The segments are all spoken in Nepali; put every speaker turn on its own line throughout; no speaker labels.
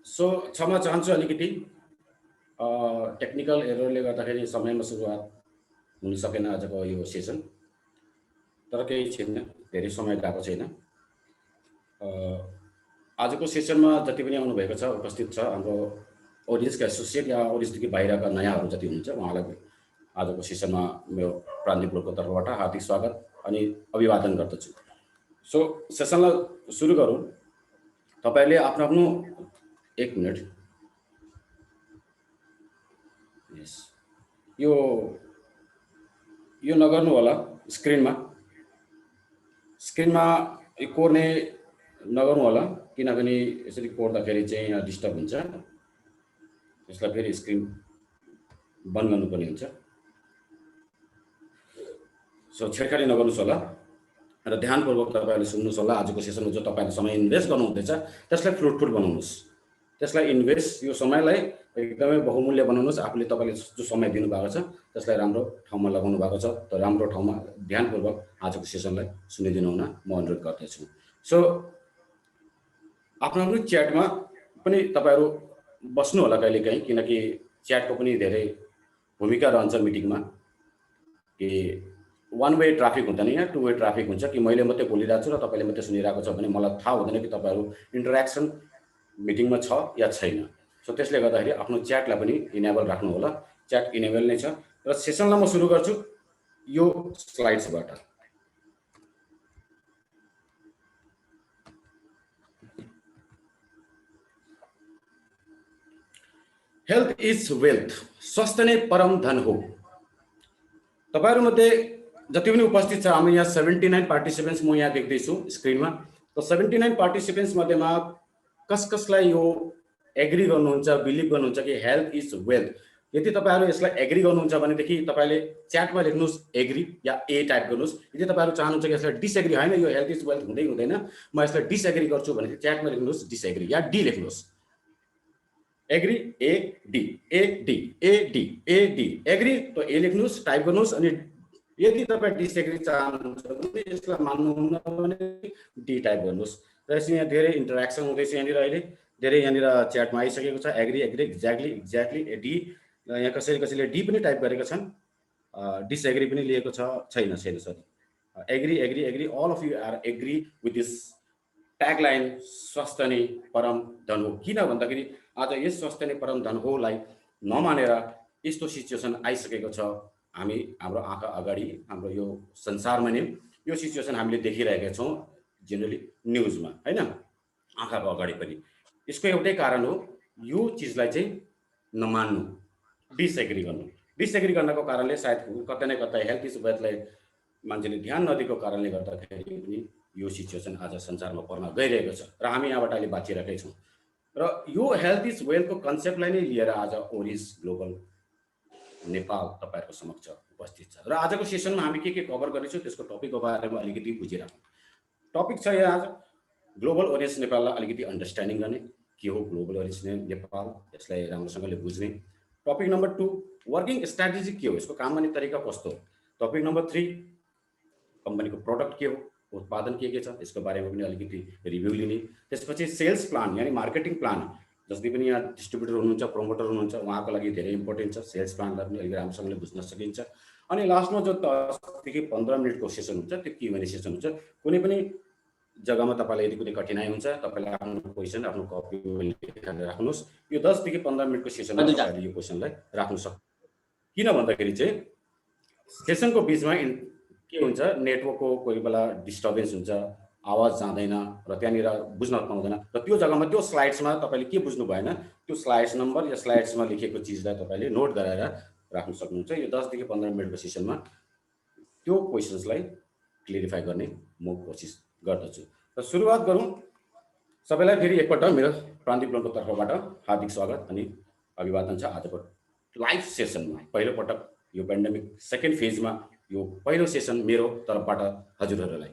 सो क्षमा चाहन्छु अलिकति टेक्निकल एररले गर्दाखेरि समयमा सुरुवात हुन सकेन आजको यो सेसन। तर केही छैन, धेरै समय गएको छैन। आजको सेसनमा जति पनि आउनुभएको छ, उपस्थित छ हाम्रो ऑडियन्सका एसोसिएट या ऑडियन्सदेखि बाहिरका नयाँहरू जति हुनुहुन्छ उहाँलाई आजको सेसनमा मेरो प्रान्तिक ब्लकको तर्फबाट हार्दिक स्वागत अनि अभिवादन गर्दछु। सो सेसनलाई सुरु गरौँ। तपाईले आफ्नो आफ्नो एक मिनट यस यो नगर्नु होला। स्क्रिनमा यो कोर्ने नगर्नु होला, किनभने यसरी कोर्दाखेरि चाहिँ यहाँ डिस्टर्ब हुन्छ। यसलाई फेरि स्क्रिन बन्द गर्नुपर्ने हुन्छ। सो छेडखानी नगर्नुहोस् होला र ध्यानपूर्वक तपाईहरुले सुन्नुहोस् होला। आजको सेसनमा जो तपाईले समय इन्भेस्ट गर्नुहुँदैछ त्यसलाई फ्रुटफुल बनाउनुहोस्। त्यसलाई इन्भेस्ट यो समयलाई एकदमै बहुमूल्य बनाउनुहोस्। आफूले तपाईले जो समय दिनुभएको छ त्यसलाई राम्रो ठाउँमा लगाउनु भएको छ, त राम्रो ठाउँमा ध्यानपूर्वक आजको सेसनलाई सुनिदिनु हुन म अनुरोध गर्दछु। सो आफ्नो आफ्नो च्याटमा पनि तपाईहरु बस्नु होला कहिलेकाहीँ, किनकि च्याटको पनि धेरै भूमिका रहन्छ मिटिङमा। कि वान वे ट्राफिक हुँदैन, यहाँ टु वे ट्राफिक हुन्छ कि मैले मात्रै बोलिरहेको छु र तपाईले मात्रै सुनिरहेको छ भने मलाई थाहा हुँदैन कि तपाईहरु इन्टरेक्सन मिटिङमा छ या छैन। सो त्यसले गर्दाखेरि आफ्नो च्याटलाई पनि इनेबल राख्नु होला। च्याट इनेबल नै छ र सेसनलाई म सुरु गर्छु यो स्लाइड्सबाट। हेल्थ इज वेल्थ, स्वास्थ्य नै परम धन हो। तपाईहरु मध्ये जति पनि उपस्थित छ, हामी यहाँ 79 पार्टिसिपेन्ट्स म यहाँ देख्दैछु स्क्रिनमा। त 79 पार्टिसिपेन्ट्स मध्येमा कसलाई यो एग्री गर्नुहुन्छ, बिलिभ गर्नुहुन्छ कि हेल्थ इज वेल्थ? यदि तपाईहरु यसलाई एग्री गर्नुहुन्छ भनेदेखि तपाईले च्याटमा लेख्नुस् एग्री या ए टाइप गर्नुस्। यदि तपाईहरु चाहनुहुन्छ कि यसलाई डिसएग्री, हैन यो हेल्थ इज वेल्थ हुँदै हुँदैन, म यसलाई डिसएग्री गर्छु भने च्याटमा लेख्नुस् डिसएग्री या डी लेख्नुस्। Agree A D A D A D A D agree तो ए लेख्नुस्, टाइप गर्नुस्। अनि यदि तपाई डिसएग्री चाहनुहुन्छ भने यसलाई मान्नुहुन्न भने डी टाइप गर्नुस्। र यसमा यहाँ धेरै इन्टरेक्सन हुँदैछ। यहाँनिर अहिले धेरै यहाँनिर च्याटमा आइसकेको छ। एग्री एग्री एक्ज्याक्टली डी। यहाँ कसैले डी पनि टाइप गरेका छन्, डिसएग्री पनि लिएको छैन sorry. Agree agree agree all of you are agree with this tagline स्वास्थ्य नै परम धन हो। किन भन्दाखेरि आज यस स्वास्थ्य नै परम धन हो लाई नमानेर यस्तो सिचुएसन आइसकेको छ। हामी हाम्रो आँखा अगाडि, हाम्रो यो संसारमा नै यो सिचुएसन हामीले देखिरहेका छौँ जेनरली न्युजमा, हैन, आँखाको अगाडि पनि। यसको एउटै कारण हो, यो चिजलाई चाहिँ नमान्नु, डिसएग्री गर्नु। डिसएग्री गर्नको कारणले सायद कतै न कतै हेल्थ इज वेल्थलाई मान्छेले ध्यान नदिएको कारणले गर्दाखेरि पनि यो सिचुएसन आज संसारमा पर्न गइरहेको छ र हामी यहाँबाट अहिले बाँचिरहेकै छौँ। र यो हेल्थ इज वेल्थको कन्सेप्टलाई नै लिएर आज ओरिस ग्लोबल नेपाल तपाईहरुको समक्ष उपस्थित छ। र आजको सेसनमा हामी के कभर गर्नेछौँ त्यसको टपिकको बारेमा अलिकति बुझिराखौँ। टपिक छ यहाँ आज ग्लोबल ओरिएन्स नेपाललाई अलिकति अन्डरस्ट्यान्डिङ गर्ने, के हो ग्लोबल ओरिएन्स नेपाल, यसलाई राम्रोसँगले बुझ्ने। टपिक नम्बर 2 वर्किङ स्ट्र्याटेजी के हो, यसको काम गर्ने तरिका कस्तो हो। टपिक नम्बर 3 कम्पनीको प्रोडक्ट के हो, उत्पादन के छ, यसको बारेमा पनि अलिकति रिभ्यू लिने। त्यसपछि सेल्स प्लान यानी मार्केटिङ प्लान, जति पनि यहाँ डिस्ट्रिब्युटर हुनुहुन्छ, प्रमोटर हुनुहुन्छ, उहाँको लागि धेरै इम्पोर्टेन्ट छ। सेल्स प्लानलाई पनि अलिक राम्रोसँगले बुझ्न सकिन्छ। अनि लास्टमा जो 10 देखि 15 मिनेटको सेसन हुन्छ त्यो Q&A सेसन हुन्छ। कुनै पनि जग्गामा तपाईलाई यदि कुनै कठिनाइ हुन्छ, तपाईले आफ्नो क्वेशन आफ्नो कपी लेखेर राख्नुस्। यो 10 देखि 15 मिनेटको सेसनमा तपाईले यो क्वेशनलाई राख्न सक्नुहुन्छ। किन भन्दाखेरि चाहिँ सेसनको बीचमा के हुन्छ, नेटवर्कको कोही बेला डिस्टर्बेन्स हुन्छ, आवाज जाँदैन र त्यहाँनिर बुझ्न पाउँदैन। र त्यो जग्गामा त्यो स्लाइड्समा तपाईले के बुझ्नु भएन, त्यो स्लाइड्स नम्बर या स्लाइड्समा लेखेको चिजलाई तपाईले नोट गरेर राख्न सक्नुहुन्छ। यो 10 देखि 15 मिनेटको सेसनमा त्यो क्वेशन्सलाई क्लियरिफाई गर्ने म कोसिस गर्दछु। र सुरुवात गरौँ। सबैलाई फेरि एकपल्ट मेरो प्रान्तिक ब्लकको तर्फबाट हार्दिक स्वागत अनि अभिवादन छ आजको लाइभ सेसनमा। पहिलो पटक यो पेन्डेमिक सेकेन्ड फेजमा यो पहिलो सेसन मेरो तर्फबाट हजुरहरूलाई।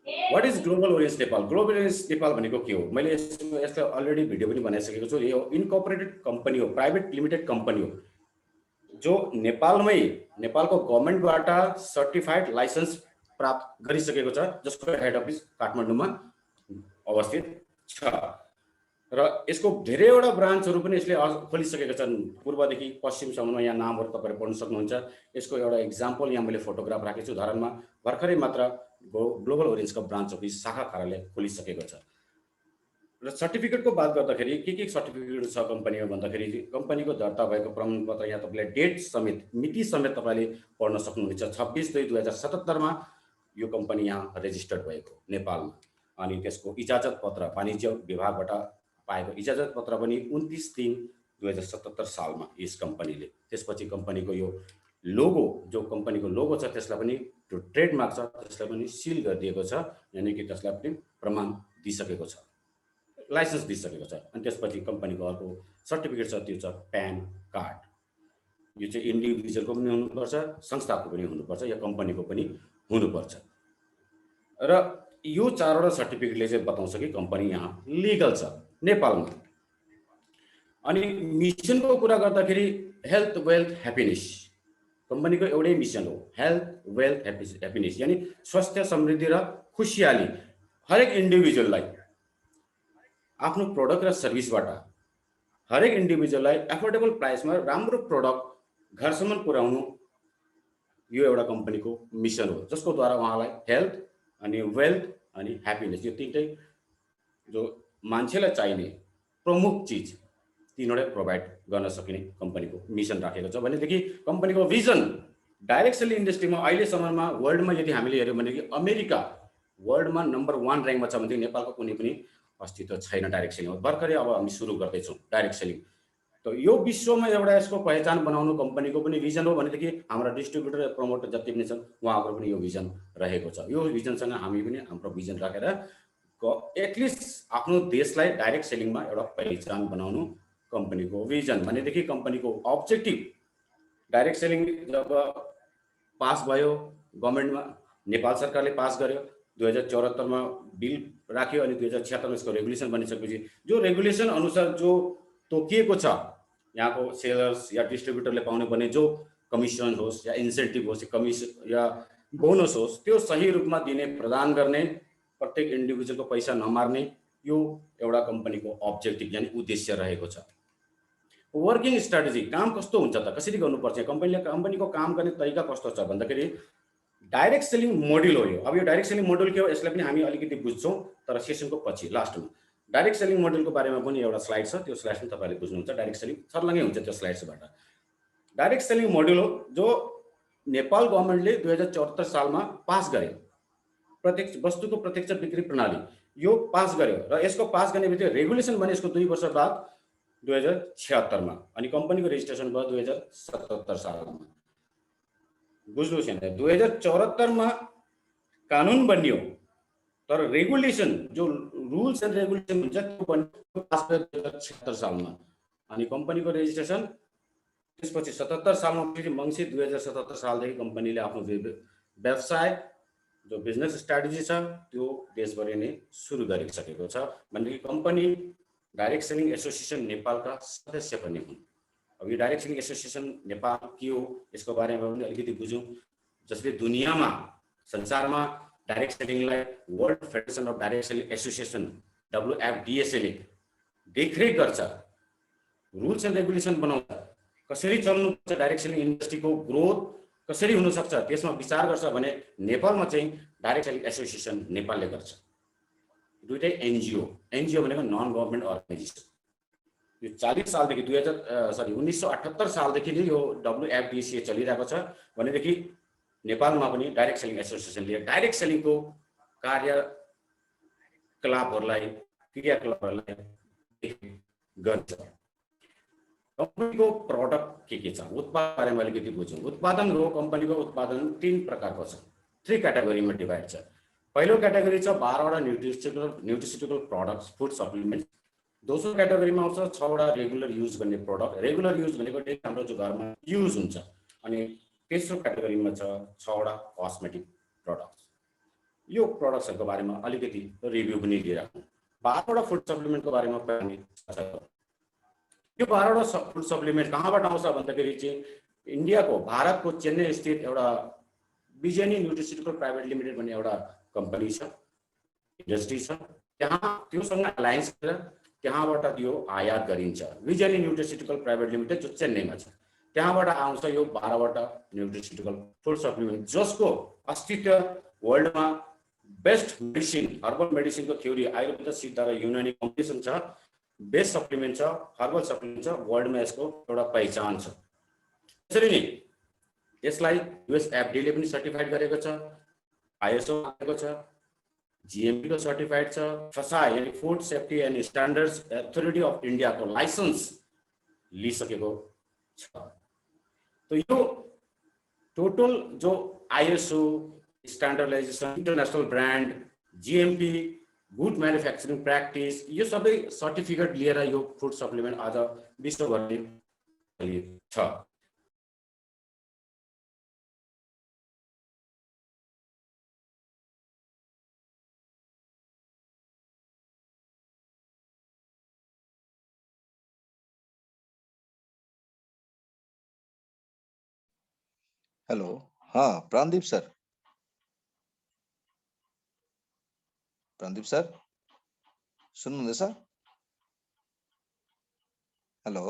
What is global Orients Nepal? Global Orients Nepal भनेको के हो? मैले यसको अलरेडी भिडियो पनि बनाइसकेको छु। यो इन्कर्पोरेटेड कम्पनी हो, प्राइभेट लिमिटेड कम्पनी हो, जो नेपालमै नेपालको गभर्नमेन्टबाट सर्टिफाइड लाइसेन्स प्राप्त गरिसकेको छ, जसको हेड अफिस काठमाडौँमा अवस्थित छ। र यसको धेरैवटा ब्रान्चहरू पनि यसले खोलिसकेका छन् पूर्वदेखि पश्चिमसम्म। यहाँ नामहरू तपाईँहरू पढ्न सक्नुहुन्छ। यसको एउटा इक्जाम्पल यहाँ मैले फोटोग्राफ राखेको छु। धरानमा भर्खरै मात्र ग्लोबल ओरेन्जको ब्रान्चको शाखा कार्यालय खोलिसकेको छ। र सर्टिफिकेटको बात गर्दाखेरि के सर्टिफिकेटहरू छ कम्पनीमा भन्दाखेरि कम्पनीको दर्ता भएको प्रमाणपत्र यहाँ तपाईँले डेट समेत मिति समेत तपाईँले पढ्न सक्नुहुन्छ। 26/2/2077 मा यो कम्पनी यहाँ रेजिस्टर्ड भएको नेपालमा। अनि त्यसको इजाजत पत्र वाणिज्य विभागबाट पाएको इजाजत पत्र पनि 29/3/2077 सालमा यस कम्पनीले। त्यसपछि कम्पनीको यो लोगो जो कम्पनीको लोगो छ त्यसलाई पनि जो ट्रेडमार्क छ त्यसलाई पनि सिल गरिदिएको छ, यानी कि त्यसलाई पनि प्रमाण दिइसकेको छ, लाइसेन्स दिइसकेको छ। अनि त्यसपछि कम्पनीको अर्को सर्टिफिकेट छ त्यो छ प्यान कार्ड। यो चाहिँ इन्डिभिजुअलको पनि हुनुपर्छ, संस्थाको पनि हुनुपर्छ, या कम्पनीको पनि हुनुपर्छ। र यो चारवटा सर्टिफिकेटले चाहिँ बताउँछ कि कम्पनी यहाँ लिगल छ नेपालमा। अनि मिसनको कुरा गर्दाखेरि हेल्थ वेल्थ ह्याप्पिनेस कम्पनीको एउटै मिसन हो, हेल्थ वेल्थ ह्याप्पिनेस, यानी स्वास्थ्य समृद्धि र खुसियाली हरेक इन्डिभिजुअललाई आफ्नो प्रोडक्ट र सर्भिसबाट हरेक इन्डिभिजुअललाई एफोर्डेबल प्राइसमा राम्रो प्रोडक्ट घरसम्म पुर्याउनु यो एउटा कम्पनीको मिसन हो, जसको द्वारा उहाँलाई हेल्थ अनि वेल्थ अनि ह्याप्पिनेस यो तीनटै जो मान्छेलाई चाहिने प्रमुख चिज तीनवटै प्रोभाइड गर्न सकिने कम्पनीको मिसन राखेको छ। भनेदेखि कम्पनीको भिजन डाइरेक्ट सेलिङ इन्डस्ट्रीमा अहिलेसम्ममा वर्ल्डमा यदि हामीले हेऱ्यौँ भनेदेखि अमेरिका वर्ल्डमा नम्बर 1 र्याङ्कमा छ भनेदेखि नेपालको कुनै पनि अस्तित्व छैन डाइरेक्ट सेलिङ। भर्खरै अब हामी सुरु गर्दैछौँ डाइरेक्ट सेलिङ। त यो विश्वमा एउटा यसको पहिचान बनाउनु कम्पनीको पनि भिजन हो। भनेदेखि हाम्रा डिस्ट्रिब्युटर र प्रमोटर जति पनि छन् उहाँहरूको पनि यो भिजन रहेको छ। यो भिजनसँग हामी पनि हाम्रो भिजन राखेर एटलिस्ट आफ्नो देशलाई डाइरेक्ट सेलिङमा एउटा पहिचान बनाउनु कम्पनीको भिजन। भनेदेखि कम्पनीको अब्जेक्टिभ डाइरेक्ट सेलिङ जब पास भयो गभर्मेन्टमा, नेपाल सरकारले पास गर्यो 2074 मा बिल राख्यो, अनि 2076 मा यसको रेगुलेसन बनिसकेपछि जो रेगुलेसन अनुसार जो तोकिएको छ यहाँको सेलर्स या डिस्ट्रिब्युटरले पाउनु पर्ने जो कमिसन होस् या इन्सेन्टिभ होस् या कमिसन या बोनस होस् त्यो सही रूपमा दिने, प्रदान गर्ने, प्रत्येक इन्डिभिजुअलको पैसा नमार्ने, यो एउटा कम्पनीको अब्जेक्टिभ यानी उद्देश्य रहेको छ। वर्किङ स्ट्राटेजी काम कस्तो हुन्छ त, कसरी गर्नुपर्छ, कम्पनीको काम गर्ने तरिका कस्तो छ भन्दाखेरि डाइरेक्ट सेलिङ मोड्युल हो यो। अब यो डाइरेक्ट सेलिङ मोड्युल के हो यसलाई पनि हामी अलिकति बुझ्छौँ, तर सेसनको पछि लास्टमा डाइरेक्ट सेलिङ मोड्युलको बारेमा पनि एउटा स्लाइड छ, त्यो स्लाइड पनि तपाईँले बुझ्नुहुन्छ। डाइरेक्ट सेलिङ सर्लङ्गै हुन्छ त्यो स्लाइड्सबाट। डाइरेक्ट सेलिङ मोड्युल हो जो नेपाल गभर्मेन्टले 2074 सालमा पास गर्यो, प्रत्यक्ष वस्तुको प्रत्यक्ष बिक्री प्रणाली यो पास गर्यो। र यसको पास गर्ने बित्तिकै रेगुलेसन बने यसको 2 वर्ष बाद 2076 मा, अनि कम्पनीको रेजिस्ट्रेसन भयो 2077 सालमा। बुझ्नुहोस् यहाँ 2074 मा कानुन बन्यो, तर रेगुलेसन जो रुल्स एन्ड रेगुलेसन हुन्छ त्यो बन्यो पास भयो 2076 सालमा। अनि कम्पनीको रेजिस्ट्रेसन त्यसपछि 77 सालमा फेरि मङ्सिर 2077 सालदेखि कम्पनीले आफ्नो व्यवसाय जो बिजनेस स्ट्राटेजी छ त्यो देशभरि नै सुरु गरिसकेको छ। भनेदेखि कम्पनी डाइरेक्ट सेलिङ एसोसिएसन नेपालका सदस्य पनि हुन्। अब यो डाइरेक्ट सेलिङ एसोसिएसन नेपाल के हो यसको बारेमा पनि अलिकति बुझौँ। जसले दुनियाँमा संसारमा डाइरेक्ट सेलिङलाई World Federation of Direct Selling Association WFDSA ले देखरेख गर्छ, रुल्स एन्ड रेगुलेसन बनाउँछ, कसरी चल्नुपर्छ, डाइरेक्ट सेलिङ इन्डस्ट्रीको ग्रोथ कसरी हुन सक्छ त्यसमा विचार गर्छ भने नेपालमा चाहिँ डाइरेक्ट सेलिङ एसोसिएसन नेपालले गर्छ। दुईटै एनजिओ भनेको नन गभर्नमेन्ट अर्गनाइजेसन। यो 40 सालदेखि 1978 सालदेखि नै यो WFDSA चलिरहेको छ। भनेदेखि नेपालमा पनि डाइरेक्ट सेलिङ एसोसिएसनले डाइरेक्ट सेलिङको क्रियाकलापहरूलाई गर्छ। कम्पनीको प्रडक्ट के छ, उत्पादन बारेमा अलिकति बुझौँ। उत्पादन हो कम्पनीको उत्पादन 3 प्रकारको छ, 3 क्याटेगोरीमा डिभाइड छ। पहिलो क्याटेगोरी छ 12 वटा न्युट्रिसिटिकल प्रोडक्ट्स फुड सप्लिमेन्ट। दोस्रो क्याटेगोरीमा आउँछ 6 वटा रेगुलर युज गर्ने प्रोडक्ट। रेगुलर युज भनेको हाम्रो जो घरमा युज हुन्छ। अनि तेस्रो क्याटेगोरीमा छ 6 वटा कस्मेटिक प्रोडक्ट्स। यो प्रोडक्ट्सहरूको बारेमा अलिकति रिभ्यू पनि दिइराखौँ। 12 वटा फुड सप्लिमेन्टको बारेमा पनि यो 12 वटा फुड सप्लिमेन्ट कहाँबाट आउँछ भन्दाखेरि चाहिँ इन्डियाको भारतको चेन्नई स्थित एउटा बिजेनी न्युट्रिसिटिकल प्राइभेट लिमिटेड भन्ने एउटा कम्पनी छ, इन्डस्ट्री छ। त्यहाँ त्योसँग अलायन्स गरेर त्यहाँबाट यो आयात गरिन्छ। विजनी न्युट्रिस्युटिकल प्राइभेट लिमिटेड जो चेन्नईमा छ, त्यहाँबाट आउँछ यो 12वटा न्युट्रिस्युटिकल फुड सप्लिमेन्ट, जसको अस्तित्व वर्ल्डमा बेस्ट मेडिसिन, हर्बल मेडिसिनको थ्योरी, आयुर्वेद, सिद्ध र युनानी कम्बिनेसन छ, बेस्ट सप्लिमेन्ट छ, हर्बल सप्लिमेन्ट छ, वर्ल्डमा यसको एउटा पहिचान छ। त्यसरी नै यसलाई युएस एफडीले पनि सर्टिफाइड गरेको छ, आइएसओ आएको छ, जीएमपी को सर्टिफाइड छ, फसाई यानी food safety and standards authority of India को लाइसेन्स लिइसकेको छ। तो यो टोटल जो ISO standardisation, international brand, GMP, good manufacturing practice, यो सबै सर्टिफिकेट लिएर यो फुड सप्लिमेन्ट आज विश्वभरि छ।
हेलो, हाँ प्राणदीप सर। प्राणदीप सर सुन्नुहुँदैछ? हेलो,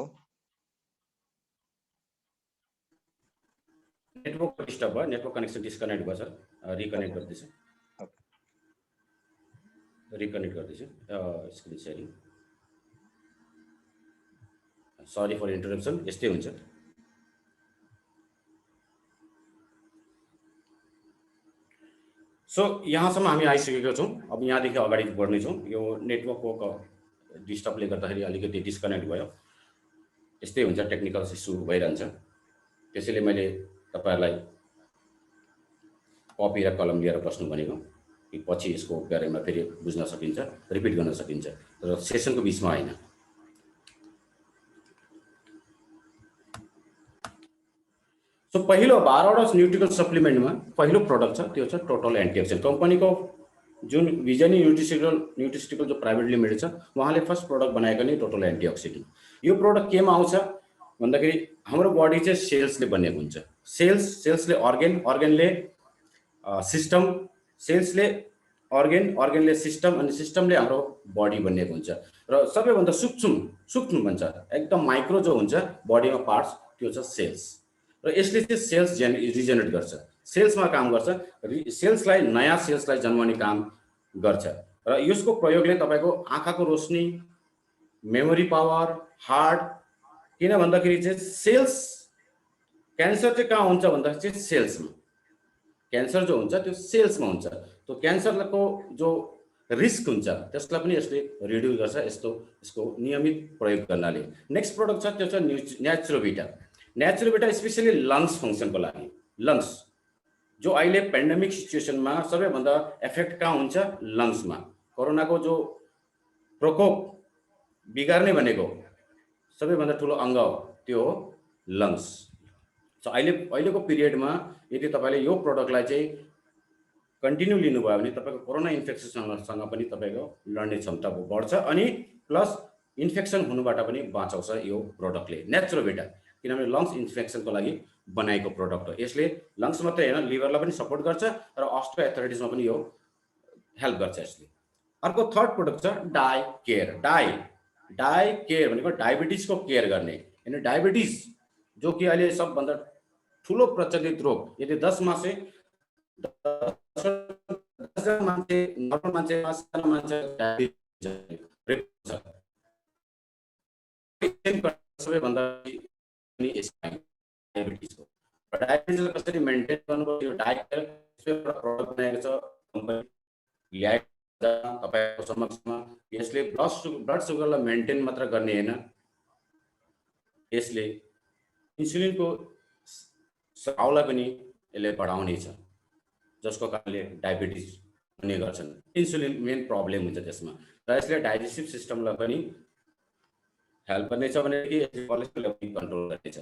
नेटवर्क डिस्टर्ब भयो, नेटवर्क कनेक्सन डिस्कनेक्ट भयो सर, रिकनेक्ट गर्दैछु, रिकनेक्ट गर्दैछु screen sharing. Sorry for interruption, यस्तै हुन्छ। सो यहाँसम्म हामी आइसकेका छौँ। अब यहाँदेखि अगाडि बढ्नेछौँ। यो नेटवर्कको डिस्टर्बले गर्दाखेरि अलिकति डिस्कनेक्ट भयो, यस्तै हुन्छ, टेक्निकल इस्यु भइरहन्छ। त्यसैले मैले तपाईहरुलाई कपी र कलम लिएर बस्नु भनेको, कि पछि यसको बारेमा फेरि बुझ्न सकिन्छ, रिपिट गर्न सकिन्छ, तर सेसनको बिचमा होइन। सो पहिलो 12वटा न्युट्रिकल सप्लिमेन्टमा पहिलो प्रोडक्ट छ, त्यो छ टोटल एन्टिअक्सिडेन्ट। कम्पनीको जुन विजनी न्युट्रिस्युटिकल जो प्राइभेट लिमिटेड छ, उहाँले फर्स्ट प्रोडक्ट बनाएको नै टोटल एन्टिअक्सिडेन्ट। यो प्रोडक्ट केमा आउँछ भन्दाखेरि हाम्रो बडी चाहिँ सेल्सले बनेको हुन्छ। सेल्सले अर्गेनले सिस्टम, सेल्सले अर्गेनले सिस्टम, अनि सिस्टमले हाम्रो बडी बनिएको हुन्छ। र सबैभन्दा सूक्ष्म भन्छ, एकदम माइक्रो जो हुन्छ बडीमा पार्ट्स, त्यो छ सेल्स। र यसले चाहिँ सेल्स रिजेनेरेट गर्छ, सेल्समा काम गर्छ, सेल्सलाई, नयाँ सेल्सलाई जन्माउने काम गर्छ। र यसको प्रयोगले तपाईको आँखाको रोशनी, मेमोरी पावर, हार्ट, किन भन्दाखेरि चाहिँ सेल्स, क्यान्सर चाहिँ कहाँ हुन्छ भन्दाखेरि चाहिँ सेल्समा, क्यान्सर जो हुन्छ त्यो सेल्समा हुन्छ। त्यो क्यान्सरको जो रिस्क हुन्छ त्यसलाई पनि यसले रिड्युस गर्छ, यसको नियमित प्रयोग गर्नाले। नेक्स्ट प्रोडक्ट छ, त्यो छ नेचुरोभिटा। नेचुरोभिटा स्पेसली लङ्स फङ्सनको लागि, लङ्स जो अहिले पेन्डेमिक सिचुएसनमा सबैभन्दा एफेक्ट कहाँ हुन्छ, लङ्समा। कोरोनाको जो प्रकोप बिगार्ने भनेको सबैभन्दा ठुलो अङ्ग हो, त्यो हो लङ्स। सो अहिलेको पिरियडमा यदि तपाईले यो प्रोडक्टलाई चाहिँ कन्टिन्यू लिनुभयो भने तपाईको कोरोना इन्फेक्सनसँग पनि तपाईको लड्ने क्षमता बढ्छ, अनि प्लस इन्फेक्सन हुनुबाट पनि बचाउँछ यो प्रोडक्टले, नेचुरोभिटा। किनभने लङ्स इन्फेक्सनको लागि बनाएको प्रोडक्ट हो। यसले लङ्स मात्रै हैन, लिभरलाई पनि सपोर्ट गर्छ र अस्टियोआर्थराइटिसमा पनि यो हेल्प गर्छ यसले। अर्को थर्ड प्रोडक्ट छ डाई केयर। डाई केयर भनेको डायबिटिजको केयर गर्ने, यानी डायबिटिज जो कि अहिले सबभन्दा ठुलो प्रचलित रोग। यदि 10 मान्छे नर्मल मान्छेमा 7 मान्छे सबैभन्दा डायबिटिज हो। डायबिटिजलाई कसरी मेन्टेन गर्नुपर्छ, यो डायट प्रोडक्ट बनाएको छ कम्पनी ल्याएको तपाईको समक्षमा। यसले ब्लड सुगरलाई मेन्टेन मात्र गर्ने हैन, यसले इन्सुलिनको स्रावलाई पनि यसले बढाउने छ, जसको कारणले डायबिटिज हुने गर्छन्। इन्सुलिन मेन प्रब्लम हुन्छ त्यसमा, र यसले डाइजेस्टिभ सिस्टमलाई पनि हेल्प गर्नेछ भने कि यसले कोलेस्ट्रोल लेभल कन्ट्रोल गर्नेछ।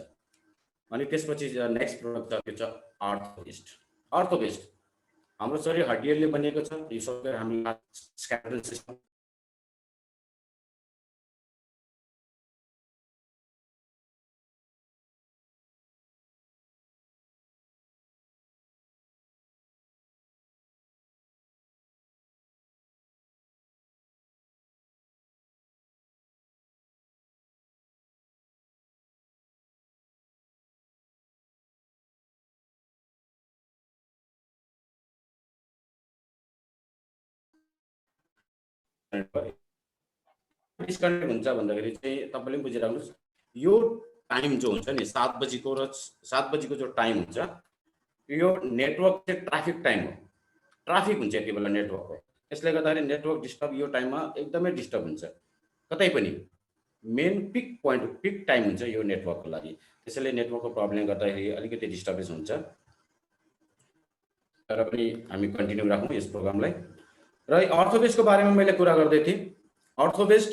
अनि त्यसपछि नेक्स्ट प्रोडक्ट छ, त्यो छ आर्थोबेस्ट। आर्थोबेस्ट हाम्रो शरीर हड्डीहरूले बनिएको छ, यो सबै हाम्रो स्केलेटल सिस्टम डिस्कनेक्ट हुन्छ भन्दाखेरि चाहिँ तपाईँले पनि बुझिराख्नुहोस्, यो टाइम जो हुन्छ नि 7 बजीको र 7 बजीको जो टाइम हुन्छ यो नेटवर्क चाहिँ ट्राफिक टाइम हो, ट्राफिक हुन्छ यति बेला नेटवर्कको। त्यसले गर्दाखेरि नेटवर्क डिस्टर्ब यो टाइममा एकदमै डिस्टर्ब हुन्छ, कतै पनि main peak point peak time हुन्छ यो नेटवर्कको लागि। त्यसैले नेटवर्कको प्रब्लमले गर्दाखेरि अलिकति डिस्टर्बेन्स हुन्छ, तर पनि हामी कन्टिन्यू राखौँ यस प्रोग्रामलाई। र अर्थोबेस्टको बारेमा मैले कुरा गर्दै थिएँ। अर्थोबेस्ट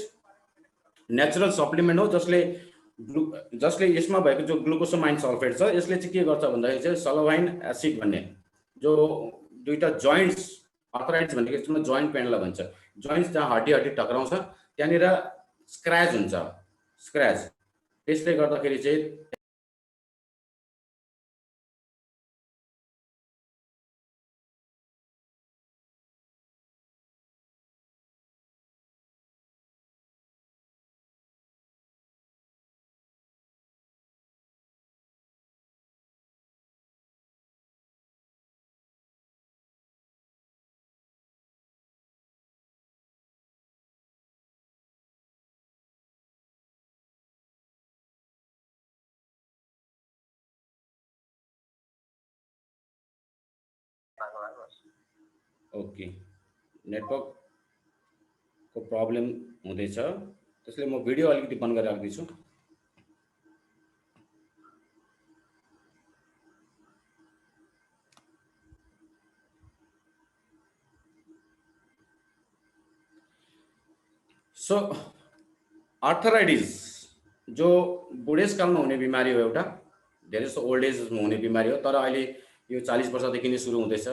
नेचुरल सप्लिमेन्ट हो जसले यसमा भएको जो ग्लुकोसामाइन सल्फेट छ यसले चाहिँ के गर्छ भन्दाखेरि चाहिँ सलोभाइन एसिड भन्ने जो दुईटा जोइन्ट्स अर्थराइटिस भनेको यसमा जोइन्ट पेनलाई भन्छ, जोइन्ट्स जहाँ हड्डी टक्राउँछ त्यहाँनिर स्क्रैच हुन्छ, स्क्रैच। त्यसले गर्दाखेरि चाहिँ ओके नेटवर्कको प्रब्लम हुँदैछ, त्यसले म भिडियो अलिकति बन्द गरेर राख्दैछु। सो आर्थराइटिस जो बुढेसकालमा हुने बिमारी हो, एउटा धेरै जस्तो ओल्ड एजमा हुने बिमारी हो, तर अहिले यो 40 वर्षदेखि नै सुरु हुँदैछ